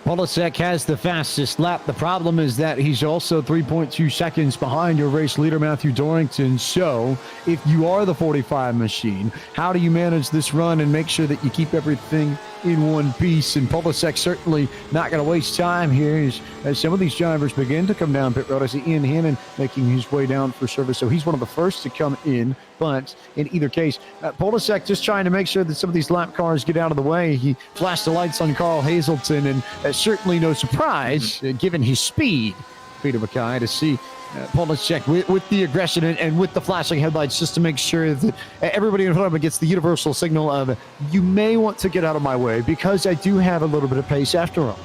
Polasek has the fastest lap. The problem is that he's also 3.2 seconds behind your race leader, Matthew Dorrington. So if you are the 45 machine, how do you manage this run and make sure that you keep everything in one piece? And Polasek certainly not going to waste time here as some of these drivers begin to come down pit road. I see Ian Hannon making his way down for service, so he's one of the first to come in. But in either case, Polasek just trying to make sure that some of these lap cars get out of the way. He flashed the lights on Carl Hazelton, and certainly no surprise, given his speed, Peter Mackay, to see Polasek with the aggression and with the flashing headlights, just to make sure that everybody in front of him gets the universal signal of, you may want to get out of my way because I do have a little bit of pace after all.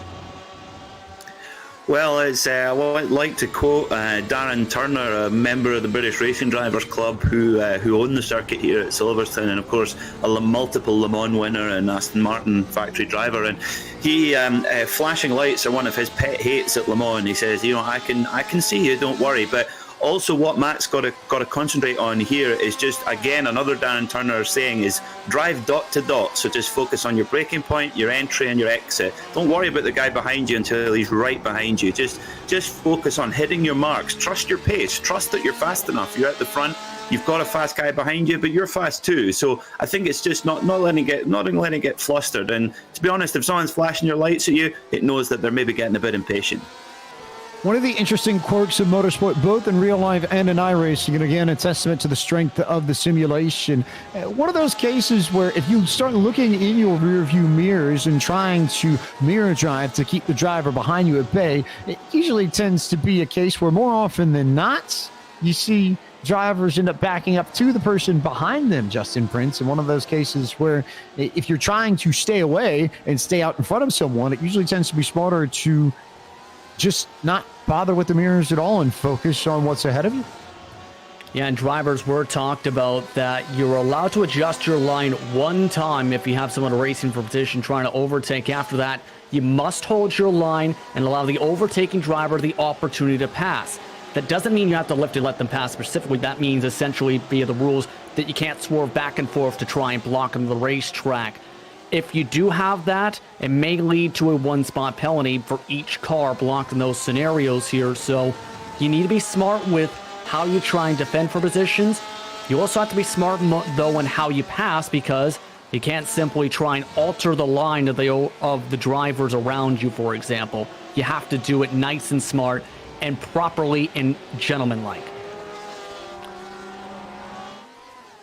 Well, I would like to quote Darren Turner, a member of the British Racing Drivers Club who own the circuit here at Silverstone, and of course a multiple Le Mans winner and Aston Martin factory driver. And he flashing lights are one of his pet hates at Le Mans. He says, I can see you, don't worry. But also what Matt's got to concentrate on here is just, again, another Darren Turner saying is drive dot to dot. So just focus on your braking point, your entry and your exit. Don't worry about the guy behind you until he's right behind you. Just focus on hitting your marks. Trust your pace. Trust that you're fast enough. You're at the front. You've got a fast guy behind you, but you're fast too. So I think it's just not letting it get flustered. And to be honest, if someone's flashing your lights at you, it knows that they're maybe getting a bit impatient. One of the interesting quirks of motorsport, both in real life and in iRacing, and again, a testament to the strength of the simulation. One of those cases where if you start looking in your rearview mirrors and trying to mirror drive to keep the driver behind you at bay, it usually tends to be a case where more often than not, you see drivers end up backing up to the person behind them, Justin Prince. In one of those cases where if you're trying to stay away and stay out in front of someone, it usually tends to be smarter to just not bother with the mirrors at all and focus on what's ahead of you. Yeah, and drivers were talked about that you're allowed to adjust your line one time if you have someone racing for position trying to overtake. After that, you must hold your line and allow the overtaking driver the opportunity to pass. That doesn't mean you have to lift and let them pass specifically. That means essentially, via the rules, that you can't swerve back and forth to try and block them the racetrack. If you do have that, it may lead to a one-spot penalty for each car blocked in those scenarios here. So you need to be smart with how you try and defend for positions. You also have to be smart, though, in how you pass, because you can't simply try and alter the line of the drivers around you, for example. You have to do it nice and smart and properly and gentlemanlike.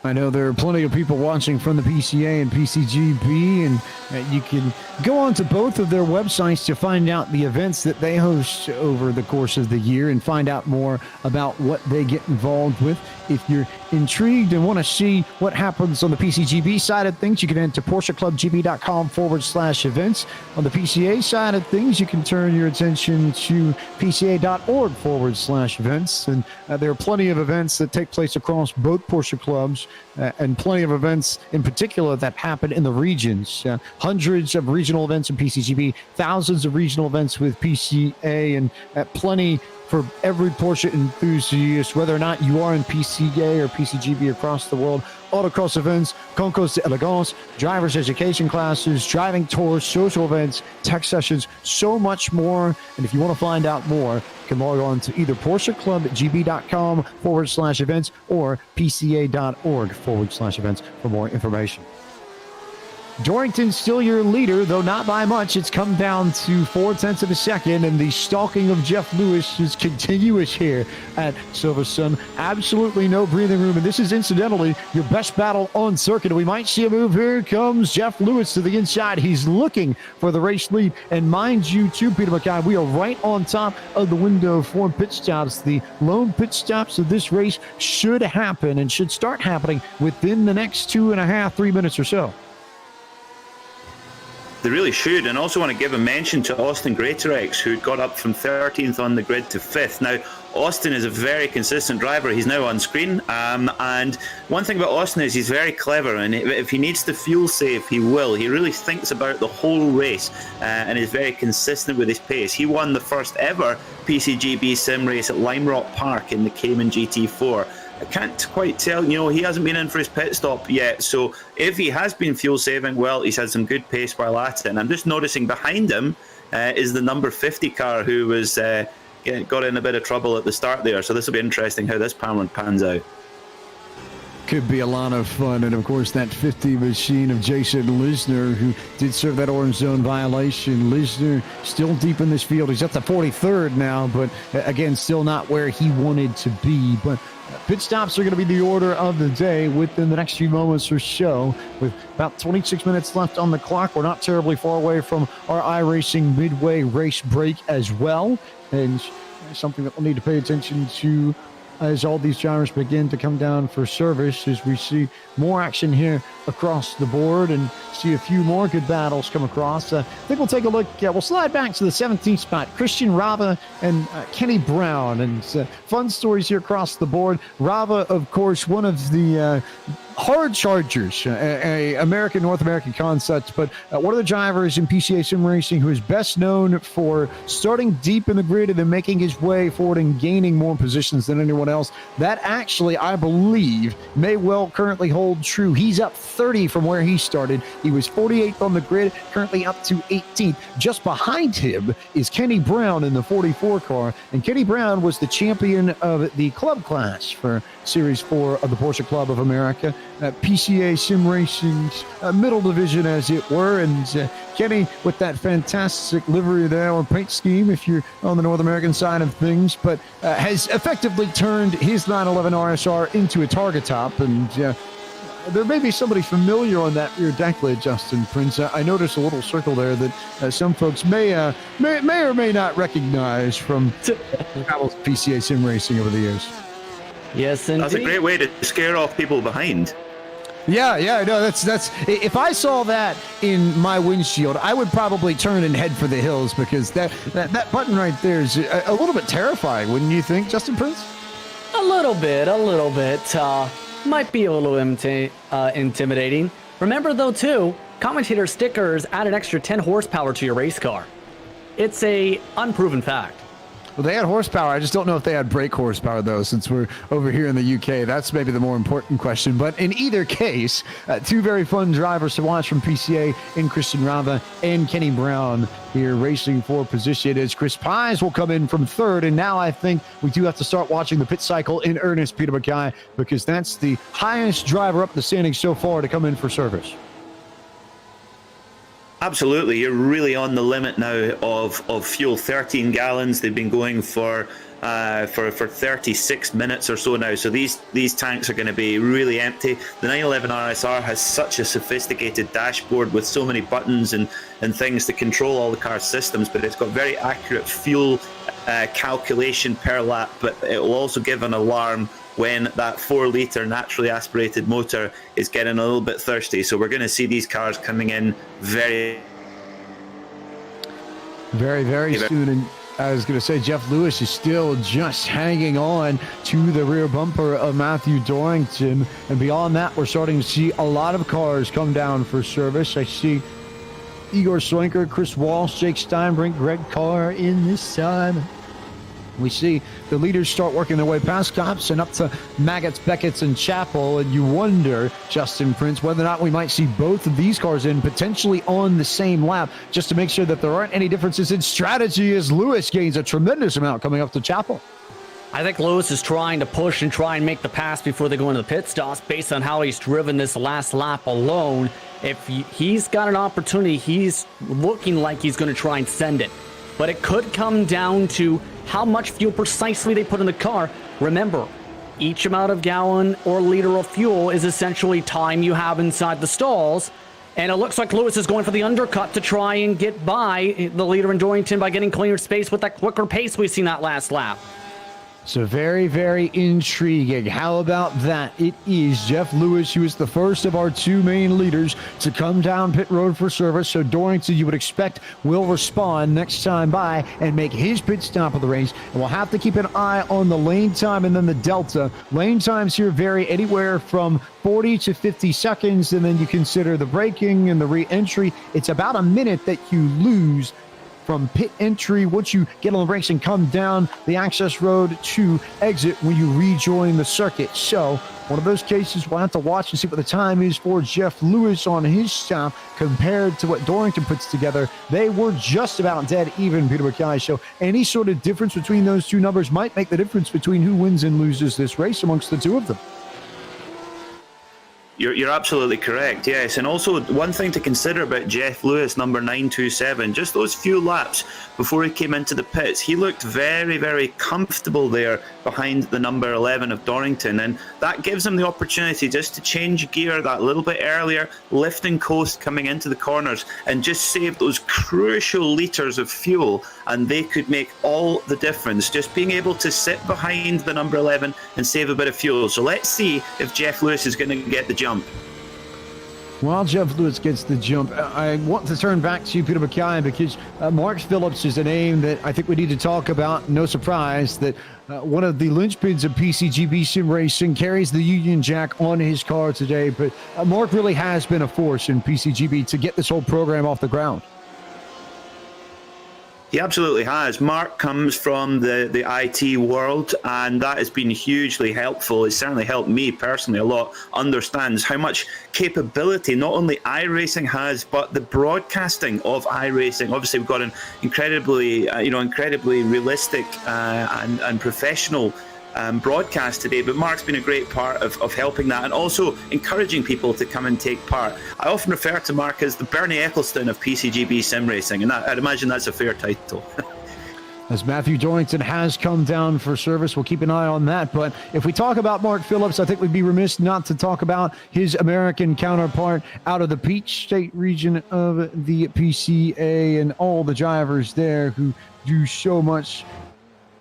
I know there are plenty of people watching from the PCA and PCGB, and you can go on to both of their websites to find out the events that they host over the course of the year and find out more about what they get involved with. If you're intrigued and want to see what happens on the PCGB side of things, you can head to PorscheClubGB.com/events. On the PCA side of things, you can turn your attention to PCA.org/events. And there are plenty of events that take place across both Porsche clubs, and plenty of events in particular that happen in the regions. Hundreds of regional events in PCGB, thousands of regional events with PCA, and plenty for every Porsche enthusiast, whether or not you are in PCA or PCGB across the world. Autocross events, Concours d'Elegance, driver's education classes, driving tours, social events, tech sessions, so much more. And if you want to find out more, you can log on to either PorscheClubGB.com/events or PCA.org/events for more information. Dorrington's still your leader, though not by much. It's come down to 0.4 of a second, and the stalking of Jeff Lewis is continuous here at Silverstone. Absolutely no breathing room, and this is incidentally your best battle on circuit. We might see a move. Here comes Jeff Lewis to the inside. He's looking for the race lead, and mind you, too, Peter Mackay, we are right on top of the window for pit stops. The lone pit stops of this race should happen and should start happening within the next 2.5-3 minutes or so. They really should, and also want to give a mention to Austin Greatorex, who got up from 13th on the grid to 5th. Now, Austin is a very consistent driver. He's now on screen, and one thing about Austin is he's very clever, and if he needs to fuel save, he will. He really thinks about the whole race, and is very consistent with his pace. He won the first ever PCGB sim race at Lime Rock Park in the Cayman GT4. I can't quite tell, he hasn't been in for his pit stop yet, so if he has been fuel saving, well, he's had some good pace while at it. And I'm just noticing behind him, is the number 50 car, who was got in a bit of trouble at the start there. So this will be interesting how this pans out. Could be a lot of fun. And of course, that 50 machine of Jason Lisner, who did serve that orange zone violation. Lisner still deep in this field. He's at the 43rd now, but again, still not where he wanted to be. But pit stops are going to be the order of the day within the next few moments or so. With about 26 minutes left on the clock, we're not terribly far away from our iRacing midway race break as well. And something that we'll need to pay attention to as all these drivers begin to come down for service, as we see more action here across the board and see a few more good battles come across. I think we'll take a look. We'll slide back to the 17th spot. Christian Rava and Kenny Brown, and fun stories here across the board. Rava, of course, one of the hard chargers, a North American concept, but one of the drivers in PCA sim racing who is best known for starting deep in the grid and then making his way forward and gaining more positions than anyone else. That actually, I believe, may well currently hold true. He's up 30 from where he started. He was 48th on the grid, currently up to 18th. Just behind him is Kenny Brown in the 44 car, and Kenny Brown was the champion of the club class for Series 4 of the Porsche Club of America, PCA sim racing's middle division, as it were. And Kenny, with that fantastic livery there, or paint scheme if you're on the North American side of things, but has effectively turned his 911 RSR into a target top. And there may be somebody familiar on that rear deck lid, Justin Prince. I noticed a little circle there that some folks may or may not recognize from Travel's PCA sim racing over the years. Yes, indeed. That's a great way to scare off people behind. Yeah, no, that's if I saw that in my windshield, I would probably turn and head for the hills, because that button right there is a little bit terrifying, wouldn't you think, Justin Prince? A little bit. Might be a little intimidating. Remember, though, too, commentator stickers add an extra 10 horsepower to your race car. It's a unproven fact. Well, they had horsepower. I just don't know if they had brake horsepower, though, since we're over here in the UK. That's maybe the more important question. But in either case, two very fun drivers to watch from PCA in Christian Rava and Kenny Brown here racing for position, as Chris Pies will come in from third. And now I think we do have to start watching the pit cycle in earnest, Peter Mackay, because that's the highest driver up the standings so far to come in for service. Absolutely, you're really on the limit now of fuel. 13 gallons. They've been going for 36 minutes or so now. So these tanks are going to be really empty. The 911 RSR has such a sophisticated dashboard with so many buttons and things to control all the car systems, but it's got very accurate fuel calculation per lap. But it will also give an alarm when that 4-litre naturally aspirated motor is getting a little bit thirsty. So we're going to see these cars coming in very soon. And I was going to say, Jeff Lewis is still just hanging on to the rear bumper of Matthew Dorrington. And beyond that, we're starting to see a lot of cars come down for service. I see Igor Swanker, Chris Walsh, Jake Steinbrink, Greg Carr in this side. We see the leaders start working their way past Cops and up to Maggots, Beckett's, and Chappell, and you wonder, Justin Prince, whether or not we might see both of these cars in potentially on the same lap, just to make sure that there aren't any differences in strategy, as Lewis gains a tremendous amount coming up to Chappell. I think Lewis is trying to push and try and make the pass before they go into the pit stops based on how he's driven this last lap alone. If he's got an opportunity, he's looking like he's going to try and send it. But it could come down to how much fuel precisely they put in the car. Remember, each amount of gallon or liter of fuel is essentially time you have inside the stalls. And it looks like Lewis is going for the undercut to try and get by the leader in Dorrington by getting cleaner space with that quicker pace we've seen that last lap. So very, very intriguing. How about that? It is Jeff Lewis, who is the first of our two main leaders to come down pit road for service. So Dorrington, you would expect, will respond next time by and make his pit stop of the race. And we'll have to keep an eye on the lane time and then the delta. Lane times here vary anywhere from 40 to 50 seconds. And then you consider the braking and the re-entry. It's about a minute that you lose from pit entry once you get on the brakes and come down the access road to exit when you rejoin the circuit. So one of those cases we'll have to watch and see what the time is for Jeff Lewis on his stop compared to what Dorrington puts together. They were just about dead even, Peter McKay. So any sort of difference between those two numbers might make the difference between who wins and loses this race amongst the two of them. You're absolutely correct, yes. And also, one thing to consider about Jeff Lewis, number 927, just those few laps before he came into the pits, he looked very, very comfortable there behind the number 11 of Dorrington. And that gives him the opportunity just to change gear that little bit earlier, lift and coast coming into the corners, and just save those crucial litres of fuel. And they could make all the difference, just being able to sit behind the number 11 and save a bit of fuel. So let's see if Jeff Lewis is going to get the jump. While Jeff Lewis gets the jump, I want to turn back to you, Peter McKay, because Mark Phillips is a name that I think we need to talk about. No surprise that one of the linchpins of PCGB sim racing carries the Union Jack on his car today. But Mark really has been a force in PCGB to get this whole program off the ground. He absolutely has. Mark comes from the IT world, and that has been hugely helpful. It's certainly helped me personally a lot, understands how much capability not only iRacing has, but the broadcasting of iRacing. Obviously, we've got an incredibly realistic and professional broadcast today, but Mark's been a great part of helping that and also encouraging people to come and take part. I often refer to Mark as the Bernie Ecclestone of PCGB sim racing, and I'd imagine that's a fair title. As Matthew Dorrington has come down for service, we'll keep an eye on that. But if we talk about Mark Phillips, I think we'd be remiss not to talk about his American counterpart out of the Peach State region of the PCA and all the drivers there who do so much.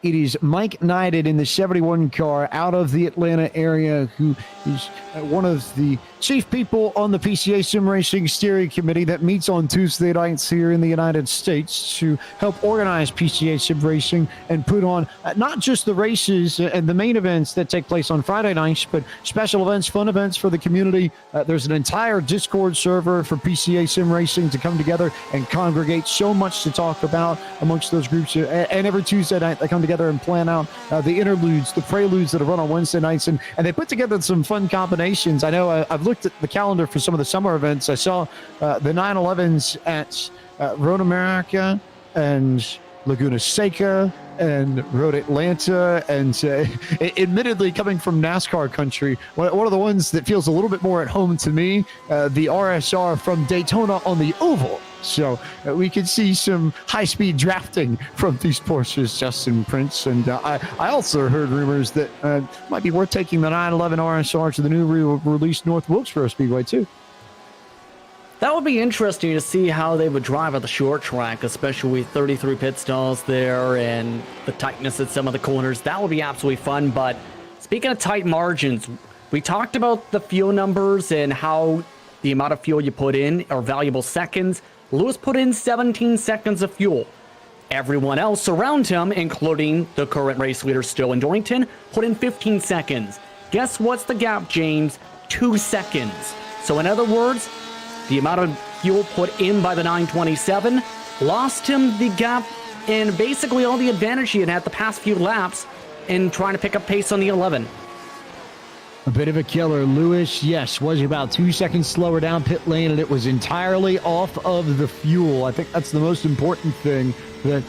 It is Mike Knighted in the 71 car out of the Atlanta area, who is one of the chief people on the PCA Sim Racing Steering Committee that meets on Tuesday nights here in the United States to help organize PCA Sim Racing and put on not just the races and the main events that take place on Friday nights, but special events, fun events for the community. There's an entire Discord server for PCA Sim Racing to come together and congregate. So much to talk about amongst those groups. And every Tuesday night, they come together and plan out the interludes, the preludes that are run on Wednesday nights, and they put together some fun combinations. I know I've looked at the calendar for some of the summer events. I saw the 911s at Road America and Laguna Seca and Road Atlanta, and admittedly coming from NASCAR country, one of the ones that feels a little bit more at home to me, the RSR from Daytona on the oval. So we could see some high-speed drafting from these Porsches, Justin Prince. And I also heard rumors that it might be worth taking the 911 RSR to the new released North Wilkesboro Speedway, too. That would be interesting to see how they would drive at the short track, especially with 33 pit stalls there and the tightness at some of the corners. That would be absolutely fun. But speaking of tight margins, we talked about the fuel numbers and how the amount of fuel you put in are valuable seconds. Lewis put in 17 seconds of fuel. Everyone else around him, including the current race leader Stowe and Dorrington, put in 15 seconds. Guess what's the gap, James? 2 seconds. So in other words, the amount of fuel put in by the 927 lost him the gap and basically all the advantage he had had the past few laps in trying to pick up pace on the 11. A bit of a killer. Lewis, yes, was about 2 seconds slower down pit lane, and it was entirely off of the fuel. I think that's the most important thing, that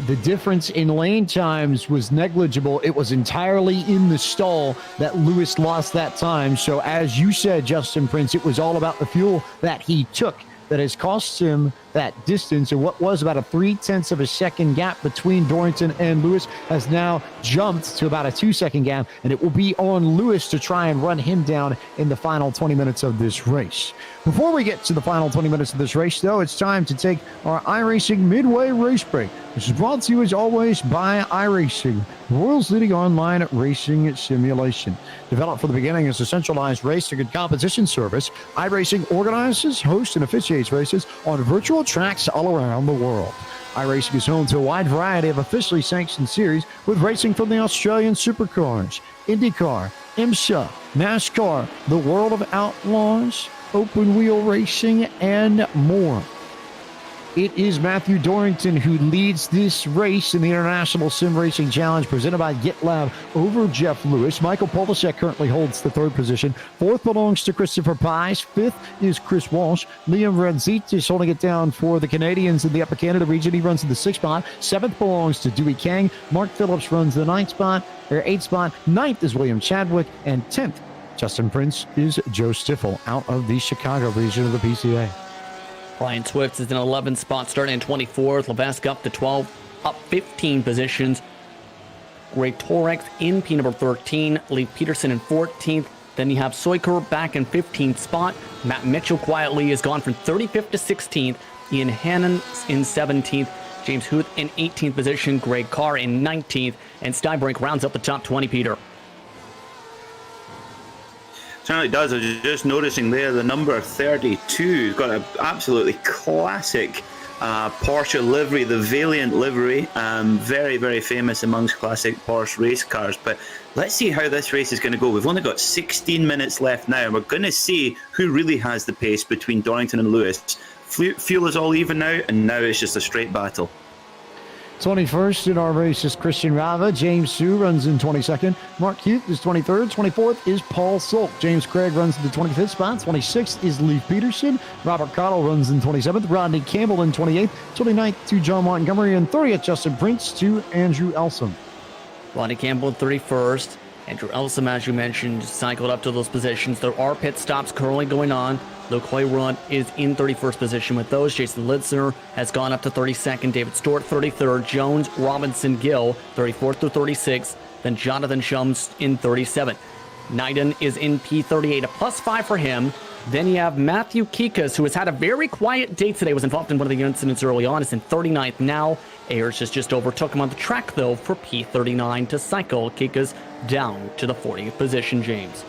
the difference in lane times was negligible. It was entirely in the stall that Lewis lost that time. So as you said, Justin Prince, it was all about the fuel that he took that has cost him that distance. And what was about a 0.3 of a second gap between Dorrington and Lewis has now jumped to about a 2 second gap, and it will be on Lewis to try and run him down in the final 20 minutes of this race. Before we get to the final 20 minutes of this race, though, it's time to take our iRacing midway race break, which is brought to you as always by iRacing, the world's leading online racing simulation. Developed from the beginning as a centralized racing and competition service, iRacing organizes, hosts, and officiates races on virtual tracks all around the world. iRacing is home to a wide variety of officially sanctioned series with racing from the Australian Supercars, IndyCar, IMSA, NASCAR, the World of Outlaws, open wheel racing, and more. It is Matthew Dorrington who leads this race in the International Sim Racing Challenge presented by GitLab over Jeff Lewis. Michael Polasek currently holds the 3rd position. 4th belongs to Christopher Pies. 5th is Chris Walsh. Liam Redzit is holding it down for the Canadians in the Upper Canada region. He runs in the 6th spot. 7th belongs to Dewey Kang. Mark Phillips runs the 9th spot, or 8th spot. 9th is William Chadwick, and 10th, Justin Prince, is Joe Stiffel out of the Chicago region of the PCA. Brian Swift is in 11th spot, starting in 24th. Levesque up to 12th, up 15 positions. Greg Torex in P number 13. Lee Peterson in 14th. Then you have Soiker back in 15th spot. Matt Mitchell quietly has gone from 35th to 16th. Ian Hannon in 17th. James Huth in 18th position. Greg Carr in 19th. And Steinbrink rounds up the top 20, Peter. Certainly does. I was just noticing there the number 32. He's got an absolutely classic Porsche livery, the Valiant livery. Very, very famous amongst classic Porsche race cars. But let's see how this race is going to go. We've only got 16 minutes left now, and we're going to see who really has the pace between Dorrington and Lewis. Fuel is all even now, and now it's just a straight battle. 21st in our race is Christian Rava. James Sue runs in 22nd. Mark Hughes is 23rd. 24th is Paul Sulk. James Craig runs in the 25th spot. 26th is Lee Peterson. Robert Cottle runs in 27th. Rodney Campbell in 28th. 29th to John Montgomery. And 30th, Justin Prince to Andrew Elsom. Rodney Campbell in 31st. Andrew Elsom, as you mentioned, cycled up to those positions. There are pit stops currently going on. Luke Hoyrod is in 31st position with those. Jason Litzner has gone up to 32nd. David Stewart, 33rd. Jones, Robinson, Gill, 34th to 36th. Then Jonathan Shums in 37th. Knighton is in P38, a +5 for him. Then you have Matthew Kikas, who has had a very quiet day today, was involved in one of the incidents early on, is in 39th now. Ayers just overtook him on the track, though, for P39 to cycle Kikas down to the 40th position, James.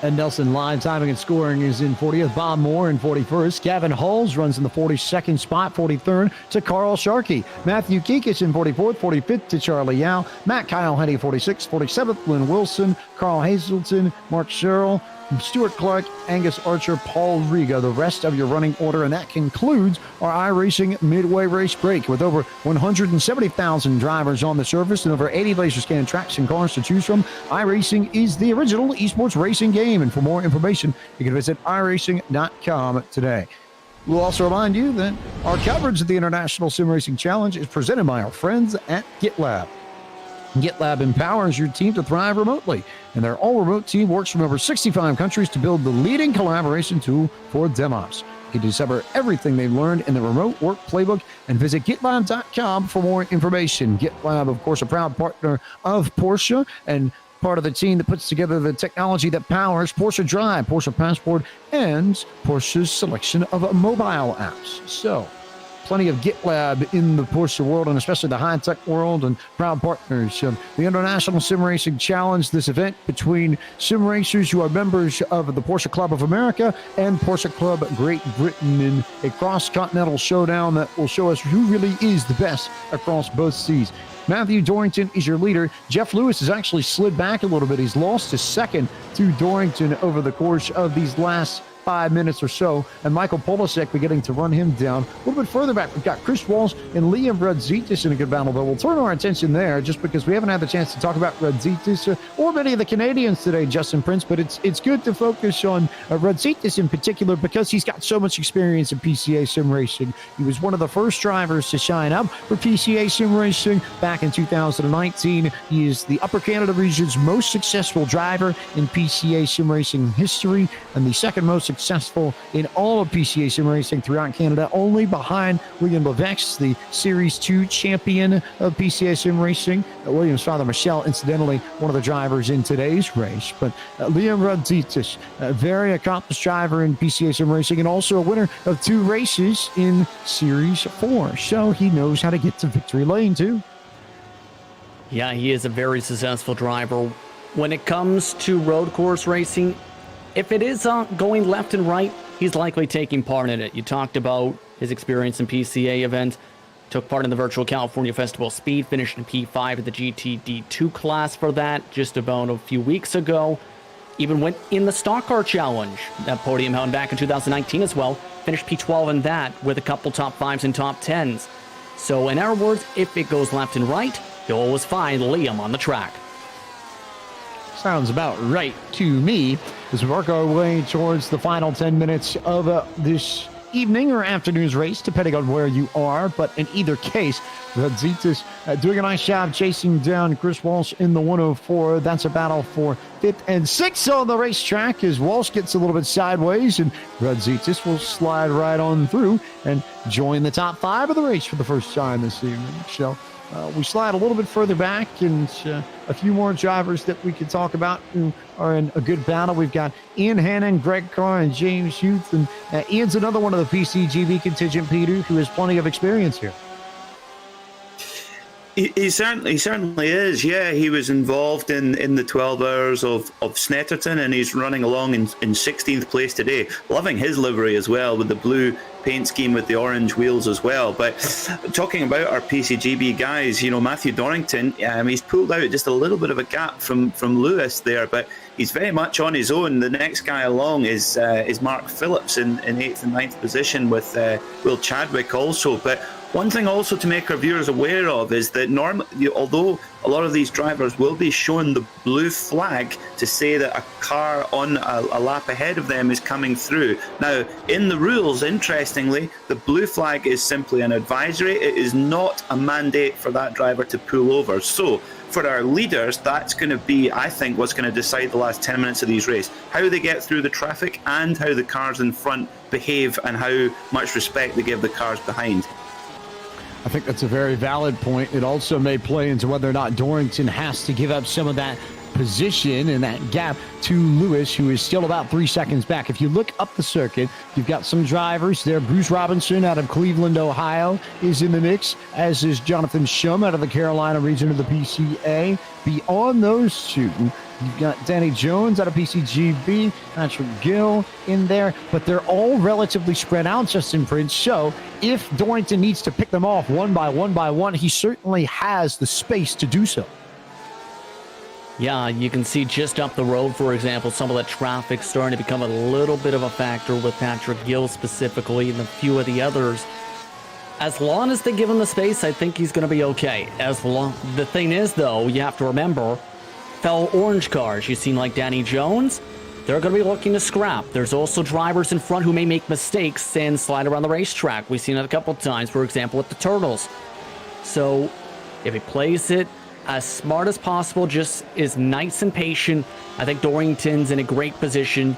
And Nelson Live timing and scoring is in 40th. Bob Moore in 41st. Gavin Halls runs in the 42nd spot, 43rd to Carl Sharkey. Matthew Kikas in 44th, 45th to Charlie Yao. Matt Kyle Henny 46th, 47th, Lynn Wilson, Carl Hazelton, Mark Sherrill, Stuart Clark, Angus Archer, Paul Riga, the rest of your running order. And that concludes our iRacing Midway Race Break. With over 170,000 drivers on the surface and over 80 laser scan tracks and cars to choose from, iRacing is the original esports racing game. And for more information, you can visit iRacing.com today. We'll also remind you that our coverage of the International Sim Racing Challenge is presented by our friends at GitLab. GitLab empowers your team to thrive remotely, and their all-remote team works from over 65 countries to build the leading collaboration tool for DevOps. You can discover everything they've learned in the remote work playbook and visit GitLab.com for more information. GitLab, of course, a proud partner of Porsche and part of the team that puts together the technology that powers Porsche Drive, Porsche Passport, and Porsche's selection of mobile apps. So, plenty of GitLab in the Porsche world, and especially the high-tech world, and proud partners of the International Sim Racing Challenge, this event between sim racers who are members of the Porsche Club of America and Porsche Club Great Britain in a cross-continental showdown that will show us who really is the best across both seas. Matthew Dorrington is your leader. Jeff Lewis has actually slid back a little bit. He's lost his second to Dorrington over the course of these last 5 minutes or so, and Michael Polasek beginning to run him down. A little bit further back, we've got Chris Walsh and Liam Radzidis in a good battle, but we'll turn our attention there just because we haven't had the chance to talk about Radzidis or many of the Canadians today, Justin Prince, but it's good to focus on Radzidis in particular because he's got so much experience in PCA sim racing. He was one of the first drivers to shine up for PCA sim racing back in 2019. He is the Upper Canada region's most successful driver in PCA sim racing history and the second most successful in all of PCA sim racing throughout Canada, only behind William Levesque, the Series 2 champion of PCA sim racing. William's father, Michelle, incidentally, one of the drivers in today's race. But Liam Radzidis, a very accomplished driver in PCA sim racing and also a winner of 2 races in Series 4. So he knows how to get to victory lane, too. Yeah, he is a very successful driver. When it comes to road course racing, if it is going left and right, he's likely taking part in it. You talked about his experience in PCA events, took part in the Virtual California Festival Speed, finished in P5 at the GTD2 class for that just about a few weeks ago. Even went in the stock car challenge, that podium held back in 2019 as well. Finished P12 in that with a couple top 5s and top 10s. So in our words, if it goes left and right, you'll always find Liam on the track. Sounds about right to me as we work our way towards the final 10 minutes of this evening or afternoon's race, depending on where you are. But in either case, Radzitis doing a nice job chasing down Chris Walsh in the 104. That's a battle for 5th and 6th on the racetrack as Walsh gets a little bit sideways and Radzitis will slide right on through and join the top 5 of the race for the first time this evening. So we slide a little bit further back, and a few more drivers that we can talk about who are in a good battle. We've got Ian Hannon, Greg Carr, and James Huth. And Ian's another one of the PCGB contingent, Peter, who has plenty of experience here. He certainly is. Yeah, he was involved in the 12 hours of Snetterton, and he's running along in 16th place today. Loving his livery as well, with the blue paint scheme with the orange wheels as well. But talking about our PCGB guys, Matthew Dorrington, he's pulled out just a little bit of a gap from Lewis there, but he's very much on his own. The next guy along is Mark Phillips in 8th and 9th position with Will Chadwick also. But one thing also to make our viewers aware of is that although a lot of these drivers will be shown the blue flag to say that a car on a lap ahead of them is coming through. Now, in the rules, interestingly, the blue flag is simply an advisory. It is not a mandate for that driver to pull over. So for our leaders, that's going to be, I think, what's going to decide the last 10 minutes of these races. How they get through the traffic and how the cars in front behave and how much respect they give the cars behind. I think that's a very valid point. It also may play into whether or not Dorrington has to give up some of that position and that gap to Lewis, who is still about 3 seconds back. If you look up the circuit, you've got some drivers there. Bruce Robinson out of Cleveland, Ohio is in the mix, as is Jonathan Shum out of the Carolina region of the PCA. Beyond those two, you've got Danny Jones out of PCGB, Patrick Gill in there, but they're all relatively spread out, Justin Prince. So if Dorrington needs to pick them off one by one, he certainly has the space to do so. Yeah, you can see just up the road, for example, some of that traffic starting to become a little bit of a factor with Patrick Gill specifically and a few of the others. As long as they give him the space, I think he's going to be okay. The thing is, though, you have to remember, fellow orange cars, you've seen like Danny Jones, they're going to be looking to scrap. There's also drivers in front who may make mistakes and slide around the racetrack. We've seen it a couple of times, for example, with the Turtles. So if he plays it as smart as possible, just is nice and patient, I think Dorrington's in a great position.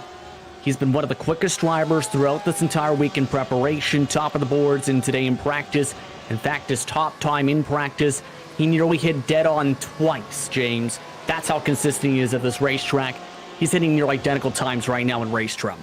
He's been one of the quickest drivers throughout this entire week in preparation, top of the boards, and today in practice. In fact, his top time in practice, he nearly hit dead on twice, James. That's how consistent he is at this racetrack. He's hitting near identical times right now in race trim.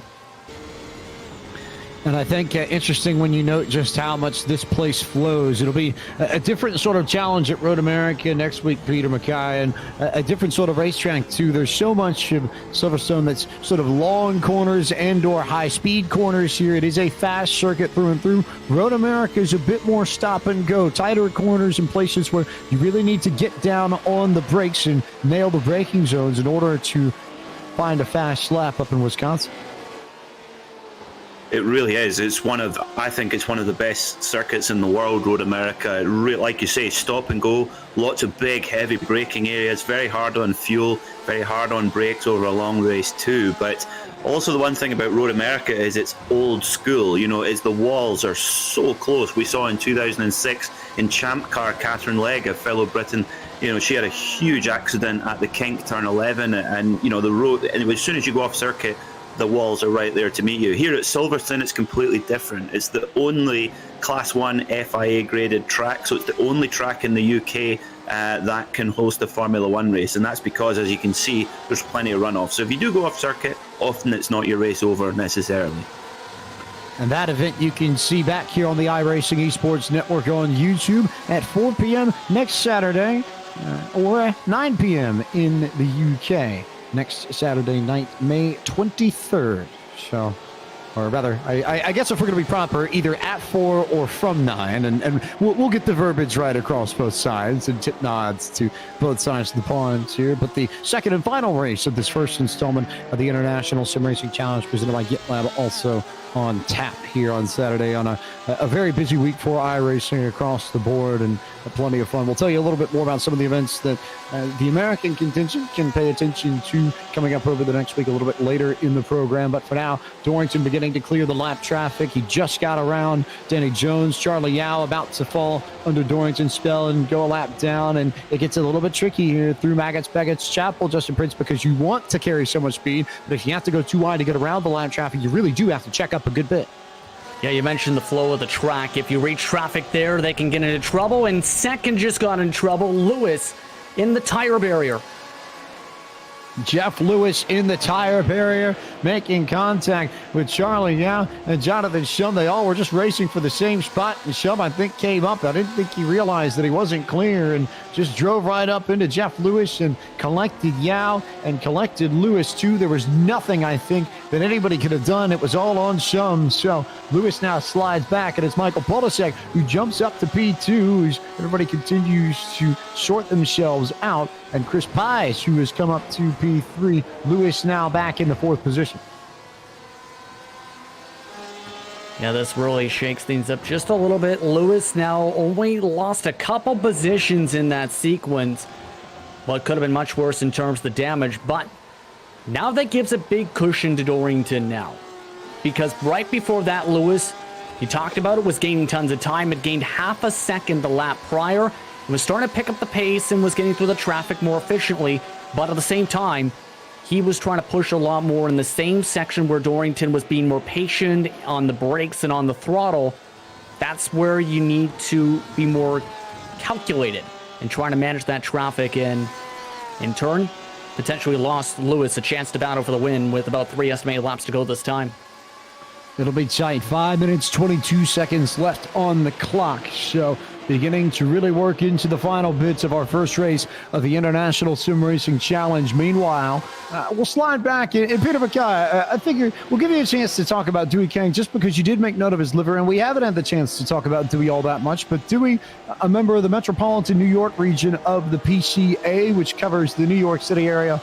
And I think interesting when you note just how much this place flows. It'll be a different sort of challenge at Road America next week, Peter McKay, and a different sort of racetrack too. There's so much of Silverstone that's sort of long corners and or high-speed corners here. It is a fast circuit through and through. Road America is a bit more stop and go, tighter corners and places where you really need to get down on the brakes and nail the braking zones in order to find a fast lap up in Wisconsin. It really is. I think it's one of the best circuits in the world, Road America. Like you say, stop and go, lots of big, heavy braking areas, very hard on fuel, very hard on brakes over a long race too. But also the one thing about Road America is it's old school, is the walls are so close. We saw in 2006 in Champ Car, Catherine Legg, a fellow Briton, she had a huge accident at the Kink Turn 11, and, the road, and as soon as you go off circuit, the walls are right there to meet you. Here at Silverstone, it's completely different. It's the only Class 1 FIA graded track, so it's the only track in the UK that can host a Formula 1 race, and that's because, as you can see, there's plenty of runoff. So if you do go off circuit, often it's not your race over necessarily. And that event you can see back here on the iRacing Esports Network on YouTube at 4 p.m. next Saturday or 9 p.m. in the UK. Next Saturday night, May 23rd. So or rather, I guess if we're going to be proper, either at 4 or from 9, and we'll get the verbiage right across both sides and tip nods to both sides of the pond here. But the second and final race of this first installment of the International Sim Racing Challenge presented by GitLab also on tap here on Saturday on a very busy week for iRacing across the board, and plenty of fun. We'll tell you a little bit more about some of the events that the American contingent can pay attention to coming up over the next week a little bit later in the program. But for now, Dorrington beginning to clear the lap traffic. He just got around Danny Jones. Charlie Yao about to fall under Dorrington's spell and go a lap down, and it gets a little bit tricky here through Maggots, Beggots, Chapel, Justin Prince, because you want to carry so much speed, but if you have to go too wide to get around the lap traffic, you really do have to check up a good bit. Yeah, you mentioned the flow of the track. If you reach traffic there, they can get into trouble. And second just got in trouble. Lewis in the tire barrier. Jeff Lewis in the tire barrier, making contact with Charlie Yao and Jonathan Shum. They all were just racing for the same spot. And Shum, I think, came up. I didn't think he realized that he wasn't clear and just drove right up into Jeff Lewis and collected Yao and collected Lewis, too. There was nothing, I think, that anybody could have done. It was all on Shum. So Lewis now slides back, and it's Michael Polisek who jumps up to P2 as everybody continues to sort themselves out. And Chris Pies, who has come up to P3. Lewis now back in the 4th position. Yeah, this really shakes things up just a little bit. Lewis now only lost a couple positions in that sequence. Well, it could have been much worse in terms of the damage, but now that gives a big cushion to Dorrington now. Because right before that, Lewis, you talked about it, was gaining tons of time. It gained half a second the lap prior. It was starting to pick up the pace and was getting through the traffic more efficiently, but at the same time, he was trying to push a lot more in the same section where Dorrington was being more patient on the brakes and on the throttle. That's where you need to be more calculated and trying to manage that traffic, and in turn, potentially lost Lewis a chance to battle for the win with about 3 estimated laps to go this time. It'll be tight. 5 minutes, 22 seconds left on the clock. So beginning to really work into the final bits of our first race of the International Sim Racing Challenge. Meanwhile, we'll slide back. And Peter McKay, I figure we'll give you a chance to talk about Dewey Kang just because you did make note of his liver, and we haven't had the chance to talk about Dewey all that much. But Dewey, a member of the metropolitan New York region of the PCA, which covers the New York City area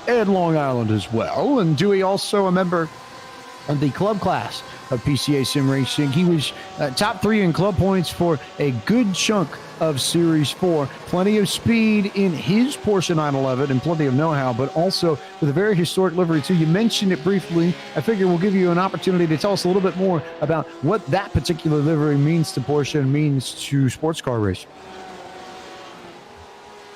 and Long Island as well. And Dewey also a member of the club class of PCA Sim Racing. He was top 3 in club points for a good chunk of Series 4. Plenty of speed in his Porsche 911 and plenty of know-how, but also with a very historic livery too. You mentioned it briefly. I figure we'll give you an opportunity to tell us a little bit more about what that particular livery means to Porsche and means to sports car racing.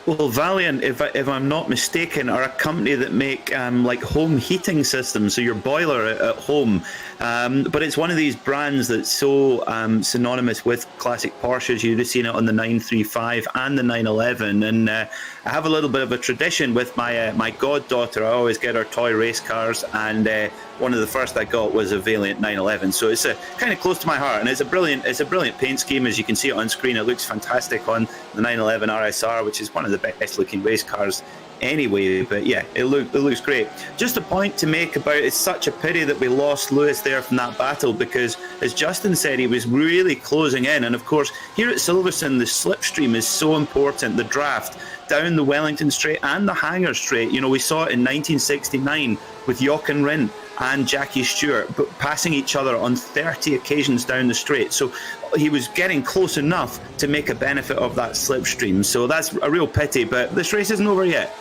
Well, Valiant, if I'm not mistaken, are a company that make like home heating systems, so your boiler at home. But it's one of these brands that's so synonymous with classic Porsches. You've seen it on the 935 and the 911. And I have a little bit of a tradition with my goddaughter. I always get her toy race cars, and one of the first I got was a Valiant 911. So it's kind of close to my heart, and it's a brilliant paint scheme. As you can see it on screen, it looks fantastic on the 911 RSR, which is one of the best looking race cars anyway. But yeah, it looks great. Just a point to make about it's such a pity that we lost Lewis there from that battle, because as Justin said, he was really closing in. And of course, here at Silverstone, the slipstream is so important. The draft down the Wellington Straight and the Hangar Straight. You know, we saw it in 1969 with Jochen Rindt and Jackie Stewart passing each other on 30 occasions down the straight. So he was getting close enough to make a benefit of that slipstream. So that's a real pity, but this race isn't over yet.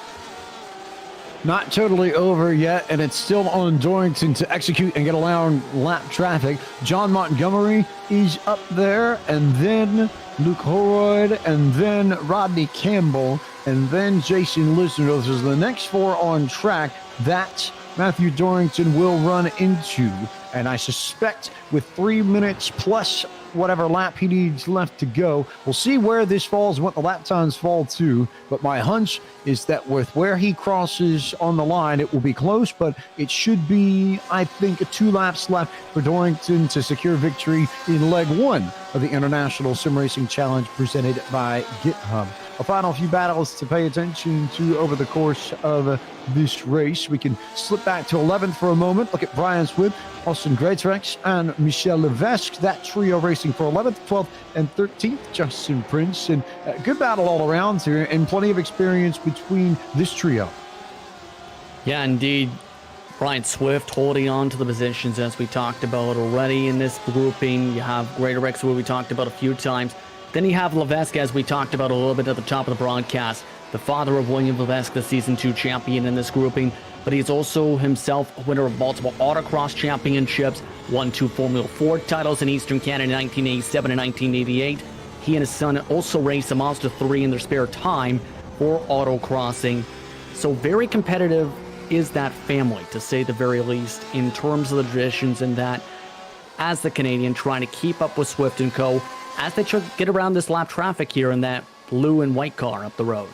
Not totally over yet, and it's still on Dorrington to execute and get around lap traffic. John Montgomery is up there, and then Luke Holroyd, and then Rodney Campbell, and then Jason Lisner. Those are the next 4 on track that Matthew Dorrington will run into. And I suspect with 3 minutes plus whatever lap he needs left to go, we'll see where this falls and what the lap times fall to. But my hunch is that with where he crosses on the line, it will be close, but it should be, I think, 2 laps left for Dorrington to secure victory in leg 1 of the International Sim Racing Challenge presented by GitHub. a final few battles to pay attention to over the course of this race. We can slip back to 11th for a moment. Look at Brian Swift, Austin Greatrex, and Michel Levesque. That trio racing for 11th, 12th, and 13th. Justin Prince. And good battle all around here, and plenty of experience between this trio. Yeah, indeed. Brian Swift holding on to the positions as we talked about already in this grouping. You have Greatrex, who we talked about a few times. Then you have Levesque, as we talked about a little bit at the top of the broadcast. The father of William Levesque, the Season 2 champion in this grouping. But he's also himself a winner of multiple autocross championships, won 2 Formula 4 titles in Eastern Canada in 1987 and 1988. He and his son also raced a Mazda 3 in their spare time for autocrossing. So very competitive is that family, to say the very least, in terms of the traditions, and that as the Canadian trying to keep up with Swift and Co. as they try to get around this lap traffic here in that blue and white car up the road.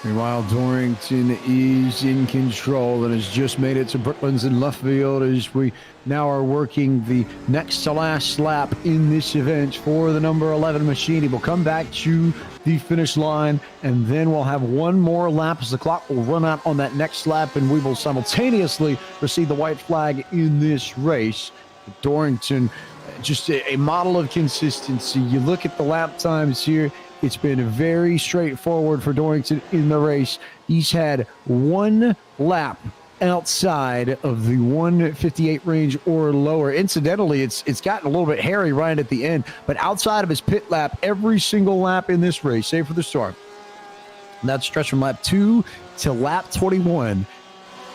Meanwhile, Dorrington is in control and has just made it to Brooklands in left field as we now are working the next to last lap in this event for the number 11 machine. He will come back to the finish line, and then we'll have one more lap as the clock will run out on that next lap, and we will simultaneously receive the white flag in this race. Dorrington, just a model of consistency. You look at the lap times here, it's been very straightforward for Dorrington in the race. He's had one lap outside of the 158 range or lower. Incidentally, it's gotten a little bit hairy right at the end, but outside of his pit lap, every single lap in this race, save for the start, and that stretch from lap 2 to lap 21.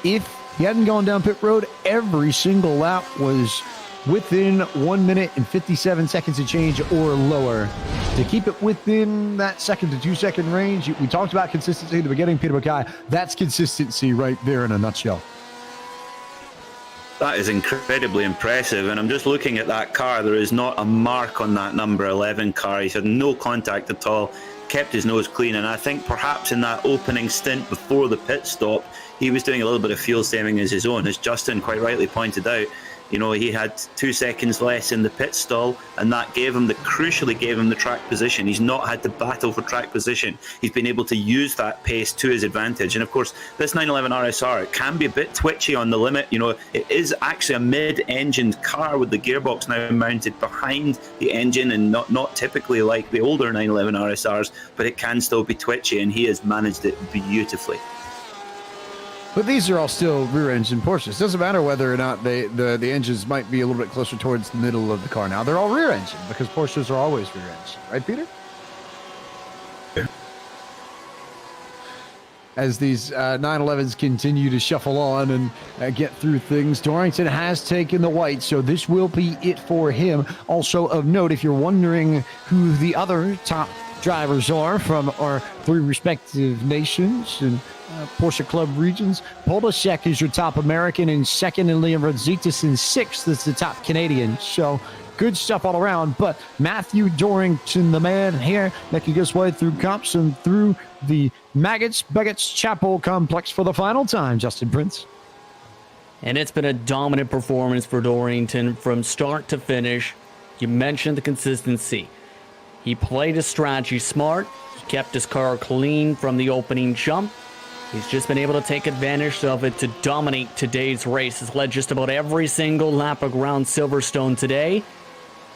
If he hadn't gone down pit road, every single lap was within 1 minute and 57 seconds of change or lower. To keep it within that 1 to 2 second range, we talked about consistency at the beginning, Peter McKay. That's consistency right there in a nutshell. That is incredibly impressive, and I'm just looking at that car. There is not a mark on that number 11 car. He's had no contact at all, kept his nose clean, and I think perhaps in that opening stint before the pit stop, he was doing a little bit of fuel saving as his own. As Justin quite rightly pointed out, you know, he had 2 seconds less in the pit stall, and that crucially gave him the track position. He's not had to battle for track position. He's been able to use that pace to his advantage. And of course, this 911 RSR, it can be a bit twitchy on the limit. You know, it is actually a mid-engined car with the gearbox now mounted behind the engine, and not typically like the older 911 RSRs, but it can still be twitchy, and he has managed it beautifully. But these are all still rear-engine Porsches. It doesn't matter whether or not the engines might be a little bit closer towards the middle of the car now. They're all rear-engine because Porsches are always rear-engine. Right, Peter? Yeah. As these 911s continue to shuffle on and get through things, Dorrington has taken the white, so this will be it for him. Also of note, if you're wondering who the other top drivers are from our 3 respective nations and Porsche Club regions, Polashek is your top American in 2nd, and Liam Rodzitis in 6th is the top Canadian. So good stuff all around. But Matthew Dorrington, the man here, making his way through cups and through the Baggots Chapel complex for the final time, Justin Prince. And it's been a dominant performance for Dorrington from start to finish. You mentioned the consistency. He played his strategy smart. He kept his car clean from the opening jump. He's just been able to take advantage of it to dominate today's race. Has led just about every single lap around Silverstone today.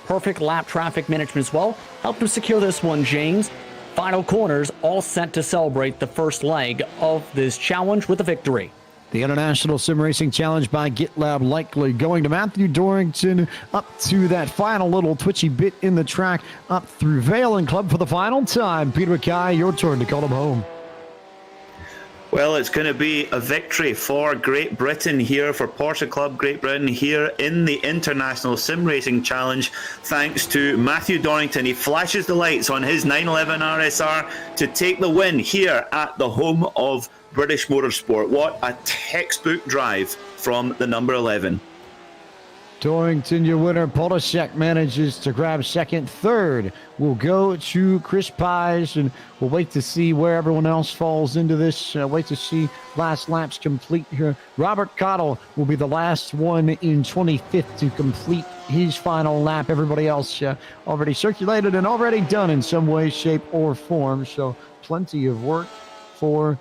Perfect lap traffic management as well. Helped him secure this one, James. Final corners all set to celebrate the first leg of this challenge with a victory. The International Sim Racing Challenge by GitLab likely going to Matthew Dorrington up to that final little twitchy bit in the track up through Vale and Club for the final time. Peter McKay, your turn to call him home. Well, it's going to be a victory for Great Britain here, for Porsche Club Great Britain here in the International Sim Racing Challenge, thanks to Matthew Dorrington. He flashes the lights on his 911 RSR to take the win here at the home of British Motorsport. What a textbook drive from the number 11. Dorrington, your winner. Polishek manages to grab second. Third will go to Chris Pies, and we'll wait to see where everyone else falls into this. Wait to see last laps complete here. Robert Cottle will be the last one in 25th to complete his final lap. Everybody else already circulated and already done in some way, shape, or form. So plenty of work for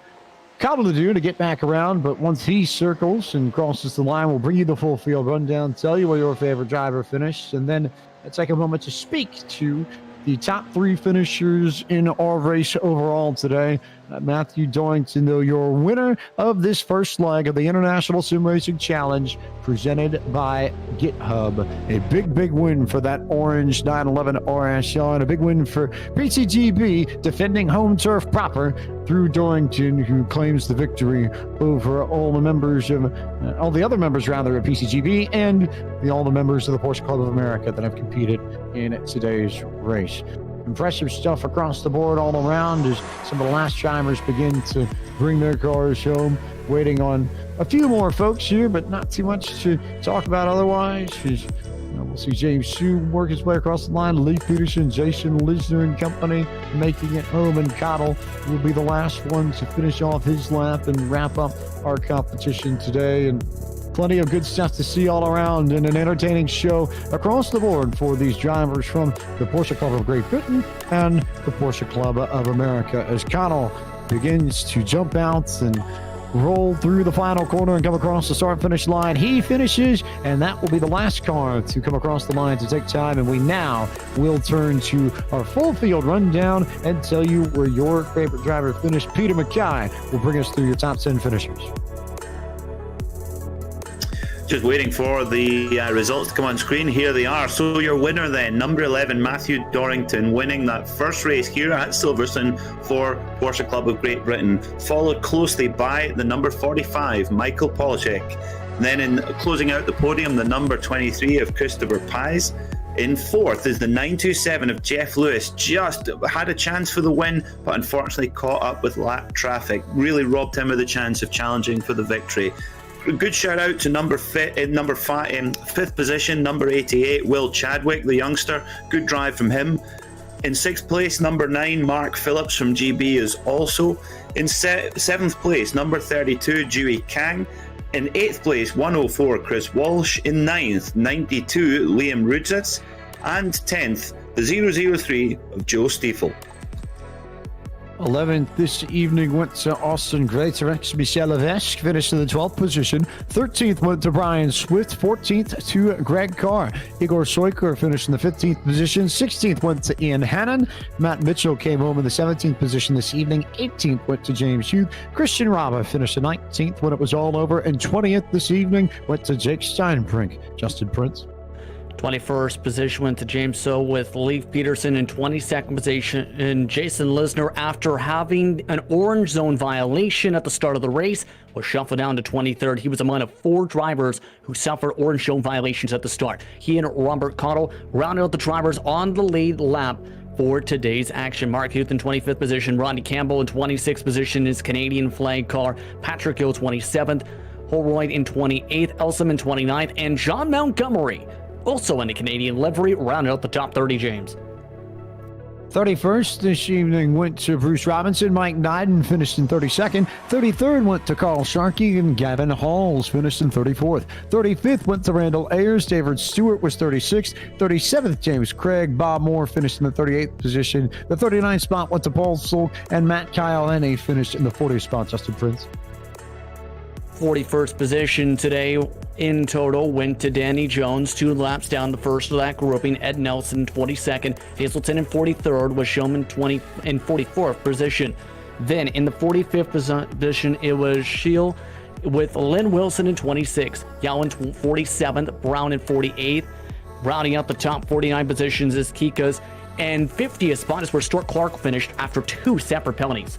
Cottle to do to get back around, but once he circles and crosses the line, we'll bring you the full field rundown, tell you where your favorite driver finished, and then take a moment to speak to the top 3 finishers in our race overall today. Matthew Dorrington, though, your winner of this first leg of the International Sim Racing Challenge presented by GitHub. A big win for that orange 911 RSL, and a big win for PCGB, defending home turf proper through Dorrington, who claims the victory over all the other members of PCGB and all the members of the Porsche Club of America that have competed in today's race. Impressive stuff across the board all around as some of the last drivers begin to bring their cars home. Waiting on a few more folks here, but not too much to talk about otherwise. We'll see James Hsu work his way across the line. Lee Peterson, Jason Lisner and company making it home, and Cottle will be the last one to finish off his lap and wrap up our competition today. And plenty of good stuff to see all around, and an entertaining show across the board for these drivers from the Porsche Club of Great Britain and the Porsche Club of America, as Cottle begins to jump out and roll through the final corner and come across the start-finish line. He finishes, and that will be the last car to come across the line to take time. And we now will turn to our full field rundown and tell you where your favorite driver finished. Peter Mackay will bring us through your top 10 finishers. Just waiting for the results to come on screen. Here they are. So your winner then, number 11, Matthew Dorrington, winning that first race here at Silverstone for Porsche Club of Great Britain, followed closely by the number 45, Michael Polishek. Then in closing out the podium, the number 23 of Christopher Pies. In fourth is the 927 of Jeff Lewis. Just had a chance for the win, but unfortunately caught up with lap traffic. Really robbed him of the chance of challenging for the victory. Good shout out to fifth position, number 88, Will Chadwick, the youngster. Good drive from him. In sixth place, number 9, Mark Phillips from GB is also. In seventh place, number 32, Dewey Kang. In 8th place, 104, Chris Walsh. In 9th, 92, Liam Rudzitz. And 10th, the 003 of Joe Stiefel. 11th this evening went to Austin Greatorex. Michel Levesque finished in the 12th position. 13th went to Brian Swift. 14th to Greg Carr. Igor Soiker finished in the 15th position. 16th went to Ian Hannon. Matt Mitchell came home in the 17th position this evening. 18th went to James Hughes. Christian Raba finished the 19th when it was all over. And 20th this evening went to Jake Steinbrink. Justin Prince. 21st position went to James So with Leif Peterson. In 22nd position and Jason Lisner, after having an orange zone violation at the start of the race, was shuffled down to 23rd. He was among 4 drivers who suffered orange zone violations at the start. He and Robert Cottle rounded out the drivers on the lead lap for today's action. Mark Huth in 25th position. Rodney Campbell in 26th position, his Canadian flag car. Patrick Gill 27th. Holroyd in 28th. Elsom in 29th. And John Montgomery, also in a Canadian livery, rounded out the top 30, James. 31st this evening went to Bruce Robinson. Mike Nyden finished in 32nd. 33rd went to Carl Sharkey, and Gavin Halls finished in 34th. 35th went to Randall Ayers. David Stewart was 36th. 37th, James Craig. Bob Moore finished in the 38th position. The 39th spot went to Paul Sulk, and Matt Kyle finished in the 40th spot. Justin Prince. 41st position today in total went to Danny Jones, 2 laps down the first of that grouping. Ed Nelson 22nd, Hazelton in 43rd, was Showman in 44th position. Then in the 45th position, it was Shield with Lynn Wilson in 26th, Yao in 47th, Brown in 48th. Rounding out the top 49 positions is Kika's, and 50th spot is where Stuart Clark finished after 2 separate penalties.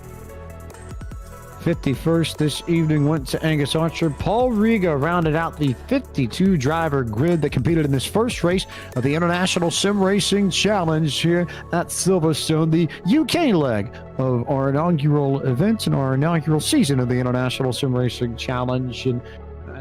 51st this evening went to Angus Archer. Paul Riga rounded out the 52 driver grid that competed in this first race of the International Sim Racing Challenge here at Silverstone, the UK leg of our inaugural event and our inaugural season of the International Sim Racing Challenge. And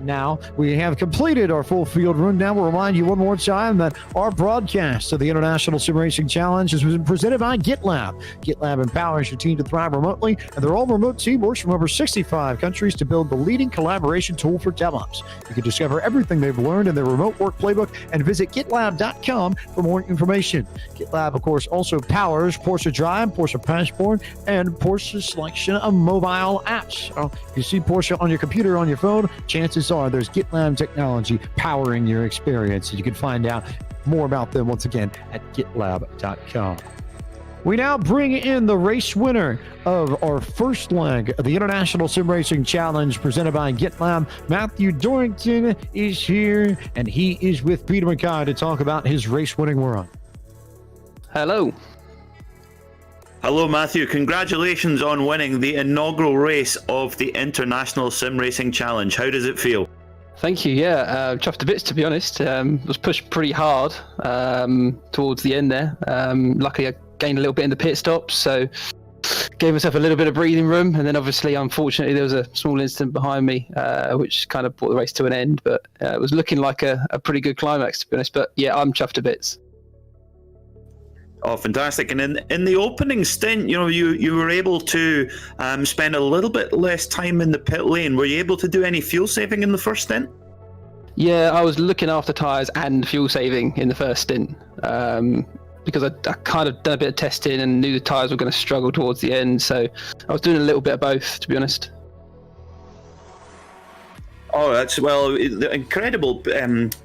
Now, we have completed our full field rundown. We'll remind you one more time that our broadcast of the International Sim Racing Challenge is presented by GitLab. GitLab empowers your team to thrive remotely, and their all-remote team works from over 65 countries to build the leading collaboration tool for DevOps. You can discover everything they've learned in their remote work playbook and visit gitlab.com for more information. GitLab, of course, also powers Porsche Drive, Porsche Passport, and Porsche's selection of mobile apps. So if you see Porsche on your computer, on your phone, chances are there's GitLab technology powering your experience. You can find out more about them once again at gitlab.com. We now bring in the race winner of our first leg of the International Sim Racing Challenge presented by GitLab. Matthew Dorrington is here, and he is with Peter McKay to talk about his race-winning run. Hello. Hello, Matthew. Congratulations on winning the inaugural race of the International Sim Racing Challenge. How does it feel? Thank you. Yeah, chuffed to bits, to be honest. Was pushed pretty hard towards the end there. Luckily, I gained a little bit in the pit stops, so gave myself a little bit of breathing room. And then, obviously, unfortunately, there was a small incident behind me, which kind of brought the race to an end. But it was looking like a pretty good climax, to be honest. But yeah, I'm chuffed to bits. Oh, fantastic. And in the opening stint, you were able to spend a little bit less time in the pit lane. Were you able to do any fuel saving in the first stint? Yeah, I was looking after tyres and fuel saving in the first stint because I kind of done a bit of testing and knew the tyres were going to struggle towards the end. So I was doing a little bit of both, to be honest. Oh, that's the incredible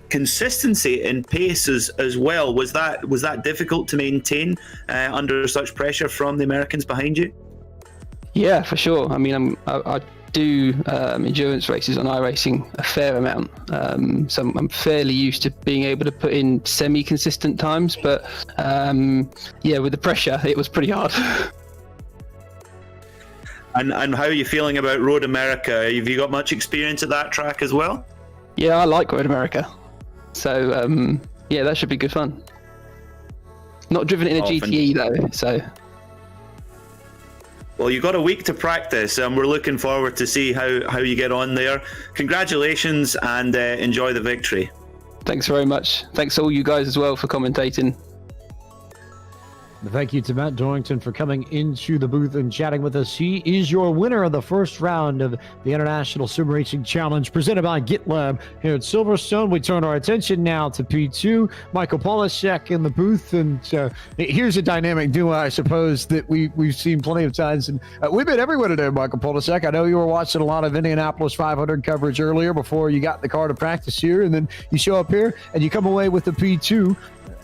consistency in pace as well. Was that difficult to maintain under such pressure from the Americans behind you? Yeah, for sure. I mean, I do endurance races on iRacing a fair amount, so I'm fairly used to being able to put in semi-consistent times. But yeah, with the pressure, it was pretty hard. And how are you feeling about Road America? Have you got much experience at that track as well? Yeah, I like Road America. So, yeah, that should be good fun. Not driven it in a GTE, though, so... Well, you've got a week to practice, and we're looking forward to see how you get on there. Congratulations, and enjoy the victory. Thanks very much. Thanks to all you guys as well for commentating. Thank you to Matt Dorrington for coming into the booth and chatting with us. He is your winner of the first round of the International Sim Racing Challenge presented by GitLab here at Silverstone. We turn our attention now to P2. Michael Polishek in the booth, and here's a dynamic duo, I suppose, that we've seen plenty of times. And we've been everywhere today, Michael Polishek. I know you were watching a lot of Indianapolis 500 coverage earlier before you got in the car to practice here, and then you show up here and you come away with the P2.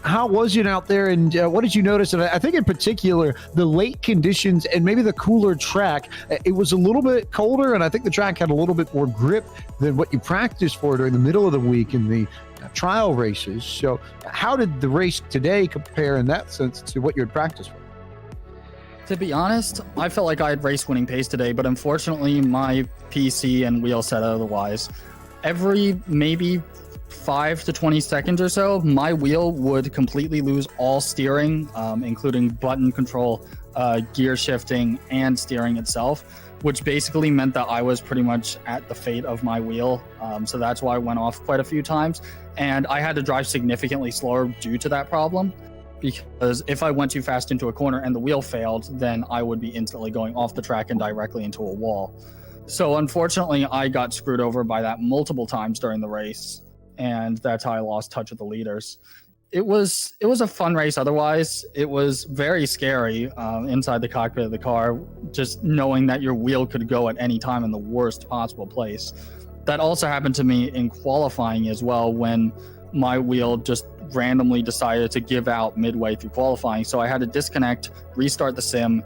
How was it out there, and what did you notice? And I think in particular, the late conditions and maybe the cooler track, it was a little bit colder, and I think the track had a little bit more grip than what you practiced for during the middle of the week in the trial races. So how did the race today compare in that sense to what you had practiced for? To be honest, I felt like I had race-winning pace today, but unfortunately my PC and wheel said otherwise. Every maybe 5 to 20 seconds or so, my wheel would completely lose all steering, including button control, gear shifting, and steering itself, which basically meant that I was pretty much at the fate of my wheel. So that's why I went off quite a few times. And I had to drive significantly slower due to that problem, because if I went too fast into a corner and the wheel failed, then I would be instantly going off the track and directly into a wall. So unfortunately, I got screwed over by that multiple times during the race, and that's how I lost touch with the leaders. It was a fun race otherwise. It was very scary inside the cockpit of the car, just knowing that your wheel could go at any time in the worst possible place. That also happened to me in qualifying as well, when my wheel just randomly decided to give out midway through qualifying. So I had to disconnect, restart the sim,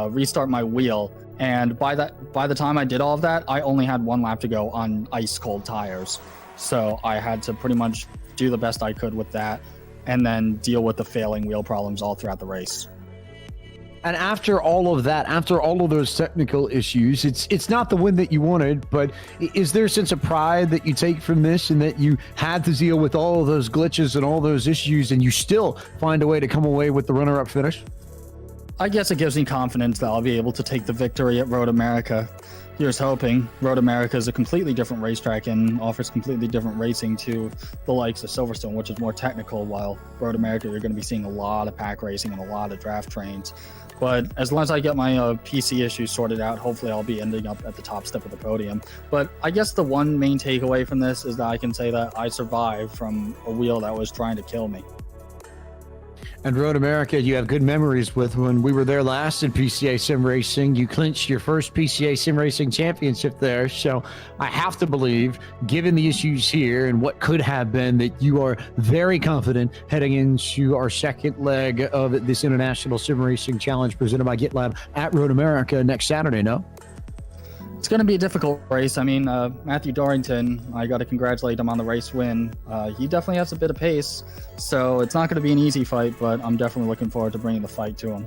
restart my wheel. And by the time I did all of that, I only had one lap to go on ice cold tires. So I had to pretty much do the best I could with that, and then deal with the failing wheel problems all throughout the race. And after all of that, after all of those technical issues, it's not the win that you wanted, but is there a sense of pride that you take from this, and that you had to deal with all of those glitches and all those issues, and you still find a way to come away with the runner-up finish? I guess it gives me confidence that I'll be able to take the victory at Road America. Here's hoping. Road America is a completely different racetrack and offers completely different racing to the likes of Silverstone, which is more technical, while Road America, you're going to be seeing a lot of pack racing and a lot of draft trains. But as long as I get my PC issues sorted out, hopefully I'll be ending up at the top step of the podium. But I guess the one main takeaway from this is that I can say that I survived from a wheel that was trying to kill me. And Road America, you have good memories with when we were there last in PCA Sim Racing. You clinched your first PCA Sim Racing championship there. So I have to believe, given the issues here and what could have been, that you are very confident heading into our second leg of this International Sim Racing Challenge presented by GitLab at Road America next Saturday, no? It's going to be a difficult race. I mean, Matthew Dorrington, I got to congratulate him on the race win. He definitely has a bit of pace, so it's not going to be an easy fight, but I'm definitely looking forward to bringing the fight to him.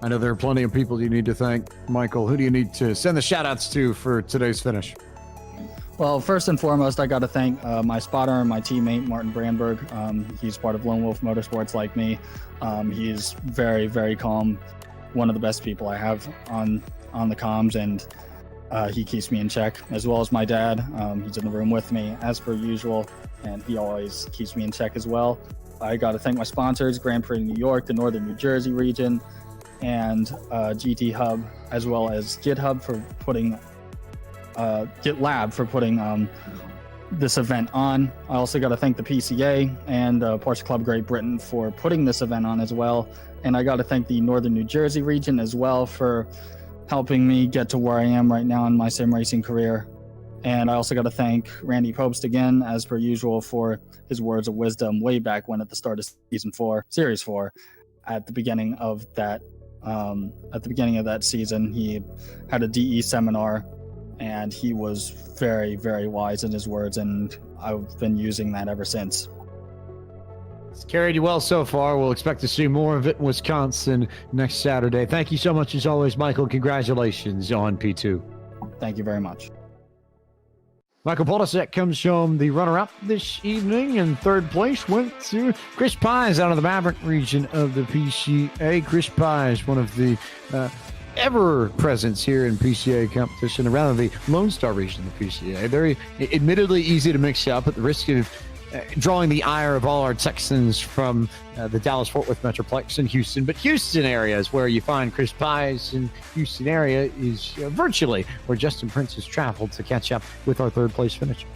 I know there are plenty of people you need to thank. Michael, who do you need to send the shout-outs to for today's finish? Well, first and foremost, I got to thank my spotter and my teammate, Martin Brandberg. He's part of Lone Wolf Motorsports like me. He's very, very calm. One of the best people I have on the comms, and he keeps me in check, as well as my dad. He's in the room with me as per usual, and he always keeps me in check as well. I got to thank my sponsors, Grand Prix New York, the Northern New Jersey region, and GT Hub, as well as GitHub for putting GitLab for putting this event on. I also got to thank the PCA and Porsche Club Great Britain for putting this event on as well. And I got to thank the Northern New Jersey region as well for helping me get to where I am right now in my sim racing career. And I also got to thank Randy Probst again, as per usual, for his words of wisdom way back when at the start of Series 4, at the beginning of that season. He had a DE seminar, and he was very, very wise in his words, and I've been using that ever since. It's carried you well so far. We'll expect to see more of it in Wisconsin next Saturday. Thank you so much as always, Michael. Congratulations on P2. Thank you very much. Michael Polisek comes home the runner-up this evening, and third place went to Chris Pies out of the Maverick region of the PCA. Chris Pies, one of the ever presence here in PCA competition, or rather the Lone Star region of the PCA. Very admittedly easy to mix up at the risk of drawing the ire of all our Texans from the Dallas-Fort Worth Metroplex and Houston. But Houston area is where you find Chris Pies, and Houston area is virtually where Justin Prince has traveled to catch up with our third place finish.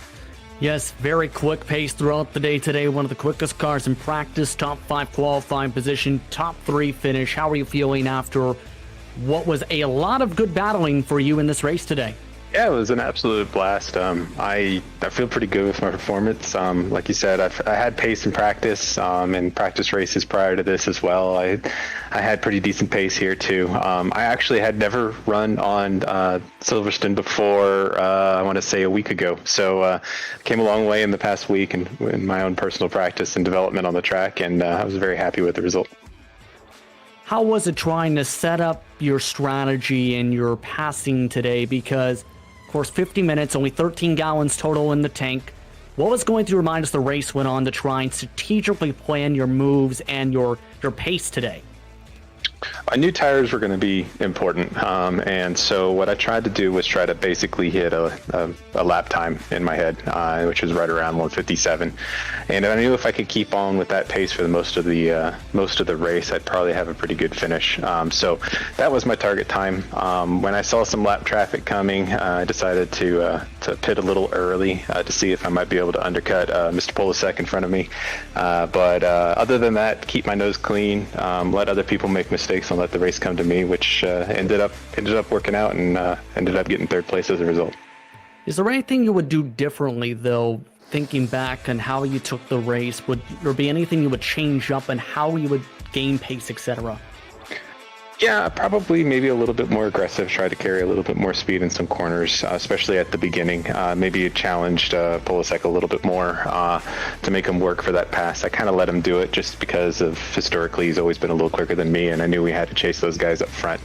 Yes, very quick pace throughout the day today. One of the quickest cars in practice, top 5 qualifying position, top 3 finish. How are you feeling after what was a lot of good battling for you in this race today? Yeah, it was an absolute blast. I feel pretty good with my performance. Like you said, I had pace in practice and practice races prior to this as well. I had pretty decent pace here too. I actually had never run on Silverstone before, I want to say a week ago. So came a long way in the past week and in my own personal practice and development on the track, and I was very happy with the result. How was it trying to set up your strategy and your passing today? Because, of course, 50 minutes, only 13 gallons total in the tank. What was going through your mind as the race went on to try and strategically plan your moves and your pace today? I knew tires were going to be important, and so what I tried to do was try to basically hit a lap time in my head, which was right around 157. And I knew if I could keep on with that pace for the most of the race, I'd probably have a pretty good finish. So that was my target time. When I saw some lap traffic coming, I decided to pit a little early to see if I might be able to undercut Mr. Polisek in front of me. But other than that, keep my nose clean, let other people make mistakes and let the race come to me, which ended up working out, and ended up getting third place as a result. Is there anything you would do differently, though, thinking back on how you took the race? Would there be anything you would change up and how you would gain pace, etc.? Yeah, probably maybe a little bit more aggressive, try to carry a little bit more speed in some corners, especially at the beginning. Maybe it challenged Polisek a little bit more to make him work for that pass. I kind of let him do it just because of historically he's always been a little quicker than me, and I knew we had to chase those guys up front.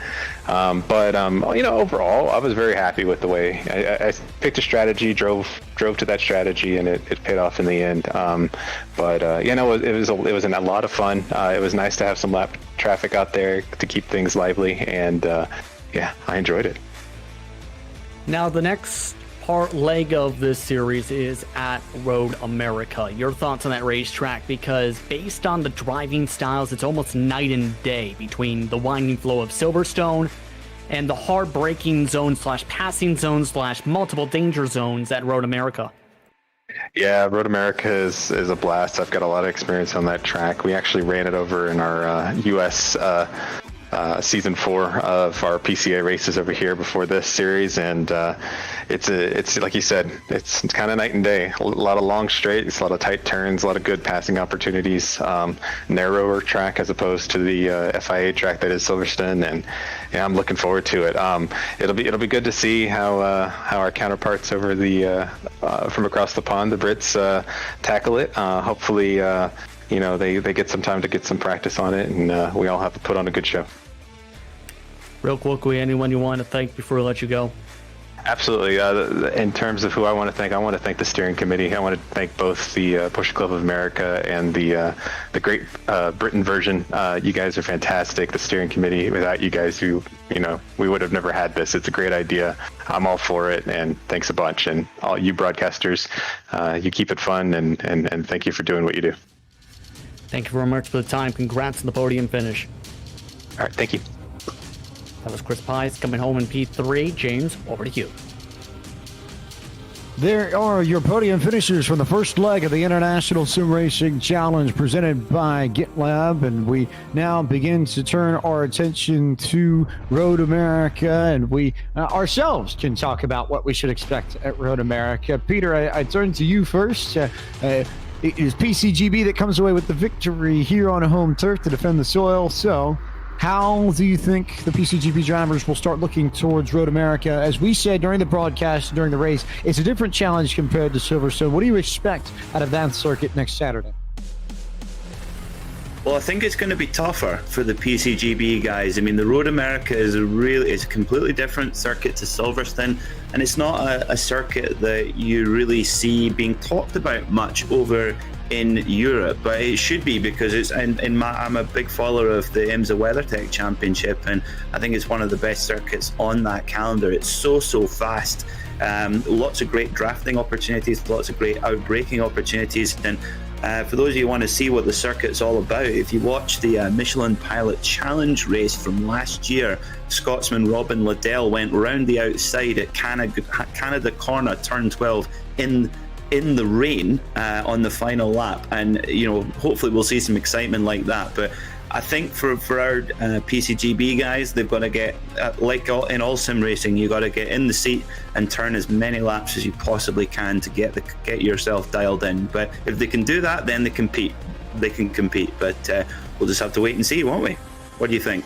But overall, I was very happy with the way I picked a strategy, drove to that strategy, and it paid off in the end. It was a lot of fun. It was nice to have some lap traffic out there to keep things lively, and I enjoyed it. Now, the next leg of this series is at Road America. Your thoughts on that racetrack? Because based on the driving styles, it's almost night and day between the winding flow of Silverstone and the hard braking zone / passing zone / multiple danger zones at Road America. Yeah, Road America is a blast. I've got a lot of experience on that track. We actually ran it over in our U.S. Season 4 of our PCA races over here before this series, and it's like you said, it's kind of night and day. A lot of long straights, a lot of tight turns, a lot of good passing opportunities. Narrower track as opposed to the FIA track that is Silverstone, and I'm looking forward to it. It'll be good to see how our counterparts over the from across the pond, the Brits, tackle it. Hopefully. They get some time to get some practice on it, and we all have to put on a good show. Real quickly, anyone you want to thank before we let you go? Absolutely. In terms of who I want to thank the steering committee. I want to thank both the Porsche Club of America and the Great Britain version. You guys are fantastic. The steering committee, without you guys, we would have never had this. It's a great idea. I'm all for it, and thanks a bunch. And all you broadcasters, you keep it fun, and thank you for doing what you do. Thank you very much for the time. Congrats on the podium finish. All right, thank you. That was Chris Pies coming home in P3. James, over to you. There are your podium finishers from the first leg of the International Sim Racing Challenge presented by GitLab, and we now begin to turn our attention to Road America, and we ourselves can talk about what we should expect at Road America. Peter, I turn to you first. It is PCGB that comes away with the victory here on home turf to defend the soil. So how do you think the PCGB drivers will start looking towards Road America? As we said during the broadcast, during the race, it's a different challenge compared to Silverstone. What do you expect out of that circuit next Saturday? Well, I think it's going to be tougher for the PCGB guys. I mean, the Road America is a completely different circuit to Silverstone, and it's not a circuit that you really see being talked about much over in Europe, but it should be, because I'm a big follower of the IMSA WeatherTech Championship, and I think it's one of the best circuits on that calendar. It's so fast. Lots of great drafting opportunities, lots of great outbraking opportunities, and for those of you who want to see what the circuit's all about, if you watch the Michelin Pilot Challenge race from last year, Scotsman Robin Liddell went round the outside at Canada Corner, turn 12, in the rain on the final lap, and hopefully we'll see some excitement like that. But I think for our PCGB guys, they've got to get, like in all sim racing, you got to get in the seat and turn as many laps as you possibly can to get yourself dialed in. But if they can do that, then they can compete. But we'll just have to wait and see, won't we? What do you think?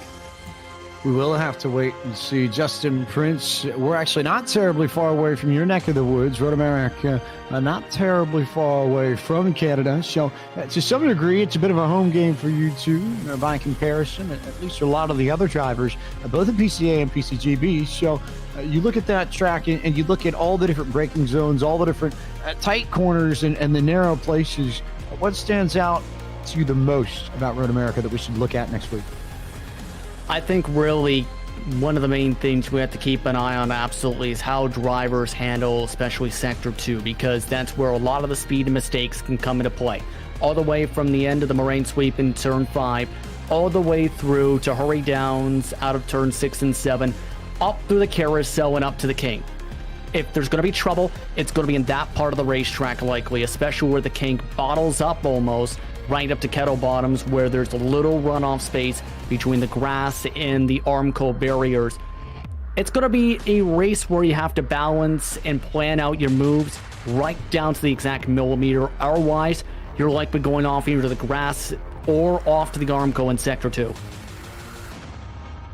We will have to wait and see. Justin Prince, we're actually not terribly far away from your neck of the woods, Road America, not terribly far away from Canada. So to some degree, it's a bit of a home game for you two by comparison, at least a lot of the other drivers, both in PCA and PCGB. So you look at that track and you look at all the different braking zones, all the different tight corners and the narrow places. What stands out to you the most about Road America that we should look at next week? I think really one of the main things we have to keep an eye on absolutely is how drivers handle especially Sector 2, because that's where a lot of the speed and mistakes can come into play. All the way from the end of the moraine sweep in Turn 5, all the way through to hurry downs out of Turn 6 and 7, up through the carousel and up to the King. If there's going to be trouble, it's going to be in that part of the racetrack likely, especially where the King bottles up almost, right up to Kettle Bottoms, where there's a little runoff space between the grass and the Armco barriers. It's going to be a race where you have to balance and plan out your moves right down to the exact millimeter. Otherwise, you're likely going off either to the grass or off to the Armco in Sector 2.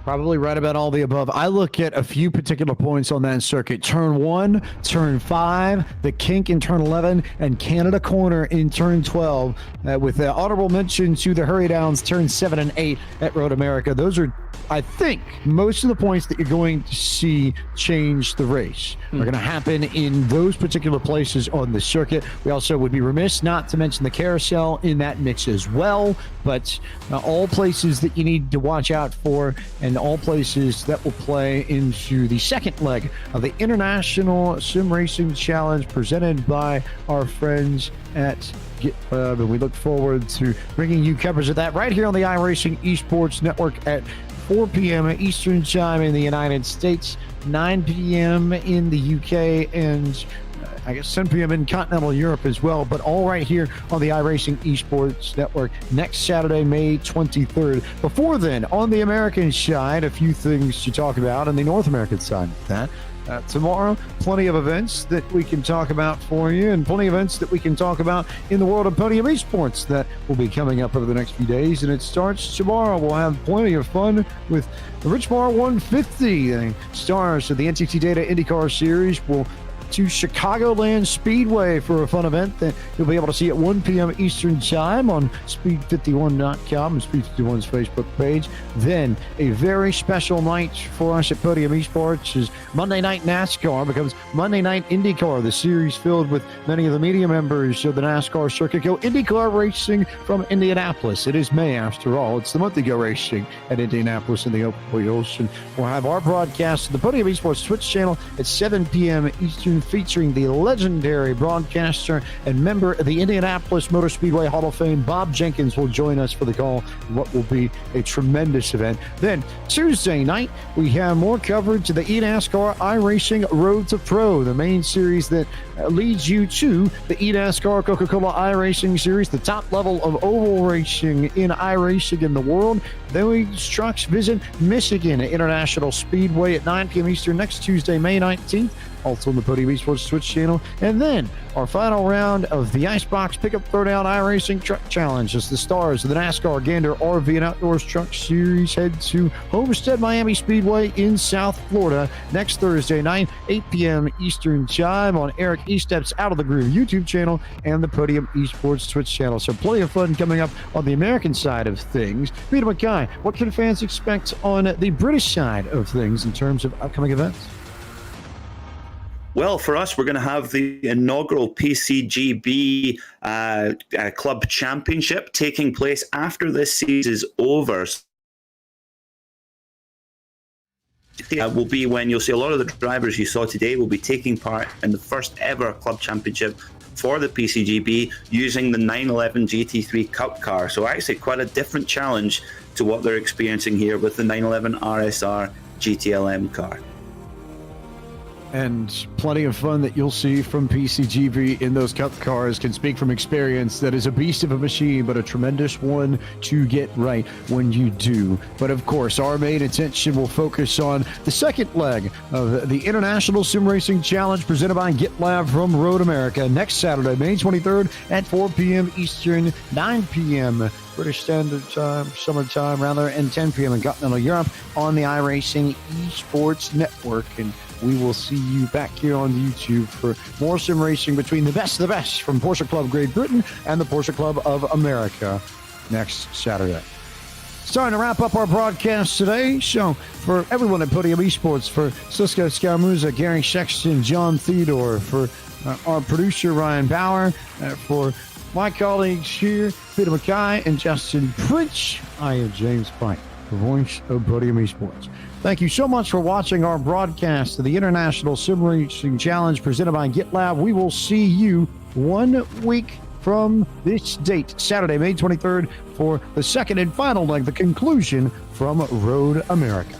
Probably right about all the above. I look at a few particular points on that circuit. Turn 1, Turn 5, the kink in Turn 11, and Canada Corner in Turn 12, with honorable mention to the hurry downs, Turn 7 and 8 at Road America. Those are, I think, most of the points that you're going to see change the race are going to happen in those particular places on the circuit. We also would be remiss not to mention the carousel in that mix as well, but all places that you need to watch out for, and all places that will play into the second leg of the International Sim Racing Challenge presented by our friends at GitLab. And we look forward to bringing you coverage of that right here on the iRacing Esports Network at 4 p.m. Eastern Time in the United States, 9 p.m. in the UK, and I guess 10 p.m. in continental Europe as well, but all right here on the iRacing Esports Network next Saturday, May 23rd. Before then, on the American side, a few things to talk about, and the North American side of that. Tomorrow, plenty of events that we can talk about for you, and plenty of events that we can talk about in the world of Podium Esports that will be coming up over the next few days. And it starts tomorrow. We'll have plenty of fun with the Richmar 150. The stars of the NTT Data IndyCar Series will to Chicagoland Speedway for a fun event that you'll be able to see at 1 p.m. Eastern Time on speed51.com and Speed51's Facebook page. Then a very special night for us at Podium Esports is Monday Night NASCAR becomes Monday Night IndyCar, the series filled with many of the media members of the NASCAR circuit go IndyCar racing from Indianapolis. It is May, after all. It's the month to go racing at Indianapolis in the open wheels. And we'll have our broadcast of the Podium Esports Twitch channel at 7 p.m. Eastern, featuring the legendary broadcaster and member of the Indianapolis Motor Speedway Hall of Fame, Bob Jenkins, will join us for the call, what will be a tremendous event. Then Tuesday night, we have more coverage of the eNASCAR iRacing Road to Pro, the main series that leads you to the eNASCAR Coca-Cola iRacing Series, the top level of oval racing in iRacing in the world. Then we trucks visit Michigan International Speedway at 9 p.m. Eastern next Tuesday, May 19th. Also on the Podium Esports Twitch channel. And then our final round of the Icebox Pickup Throwdown iRacing Truck Challenge as the stars of the NASCAR Gander RV and Outdoors Truck Series head to Homestead Miami Speedway in South Florida next Thursday night, 8 p.m. Eastern Time on Eric Estep's Out of the Groove YouTube channel and the Podium Esports Twitch channel. So plenty of fun coming up on the American side of things. Peter Mackay, what can fans expect on the British side of things in terms of upcoming events? Well, for us, we're going to have the inaugural PCGB Club Championship taking place after this season is over. Will be when you'll see a lot of the drivers you saw today will be taking part in the first ever Club Championship for the PCGB using the 911 GT3 Cup car. So actually quite a different challenge to what they're experiencing here with the 911 RSR GTLM car. And plenty of fun that you'll see from PCGB in those Cup cars. Can speak from experience that is a beast of a machine, but a tremendous one to get right when you do. But of course, our main attention will focus on the second leg of the International Sim Racing Challenge presented by GitLab from Road America next Saturday, May 23rd at 4 p.m. Eastern, 9 p.m. British Standard Time, summertime rather, and 10 p.m. in continental Europe on the iRacing Esports Network. And we will see you back here on YouTube for more sim racing between the best of the best from Porsche Club Great Britain and the Porsche Club of America next Saturday. Starting to wrap up our broadcast today. So for everyone at Podium Esports, for Cisco Scaramuza, Gary Sexton, John Theodore, for our producer Ryan Bauer, for my colleagues here, Peter Mackay and Justin Pritch, I am James Pike, the voice of Podium Esports. Thank you so much for watching our broadcast of the International Sim Racing Challenge presented by GitLab. We will see you 1 week from this date, Saturday, May 23rd, for the second and final leg, the conclusion from Road America.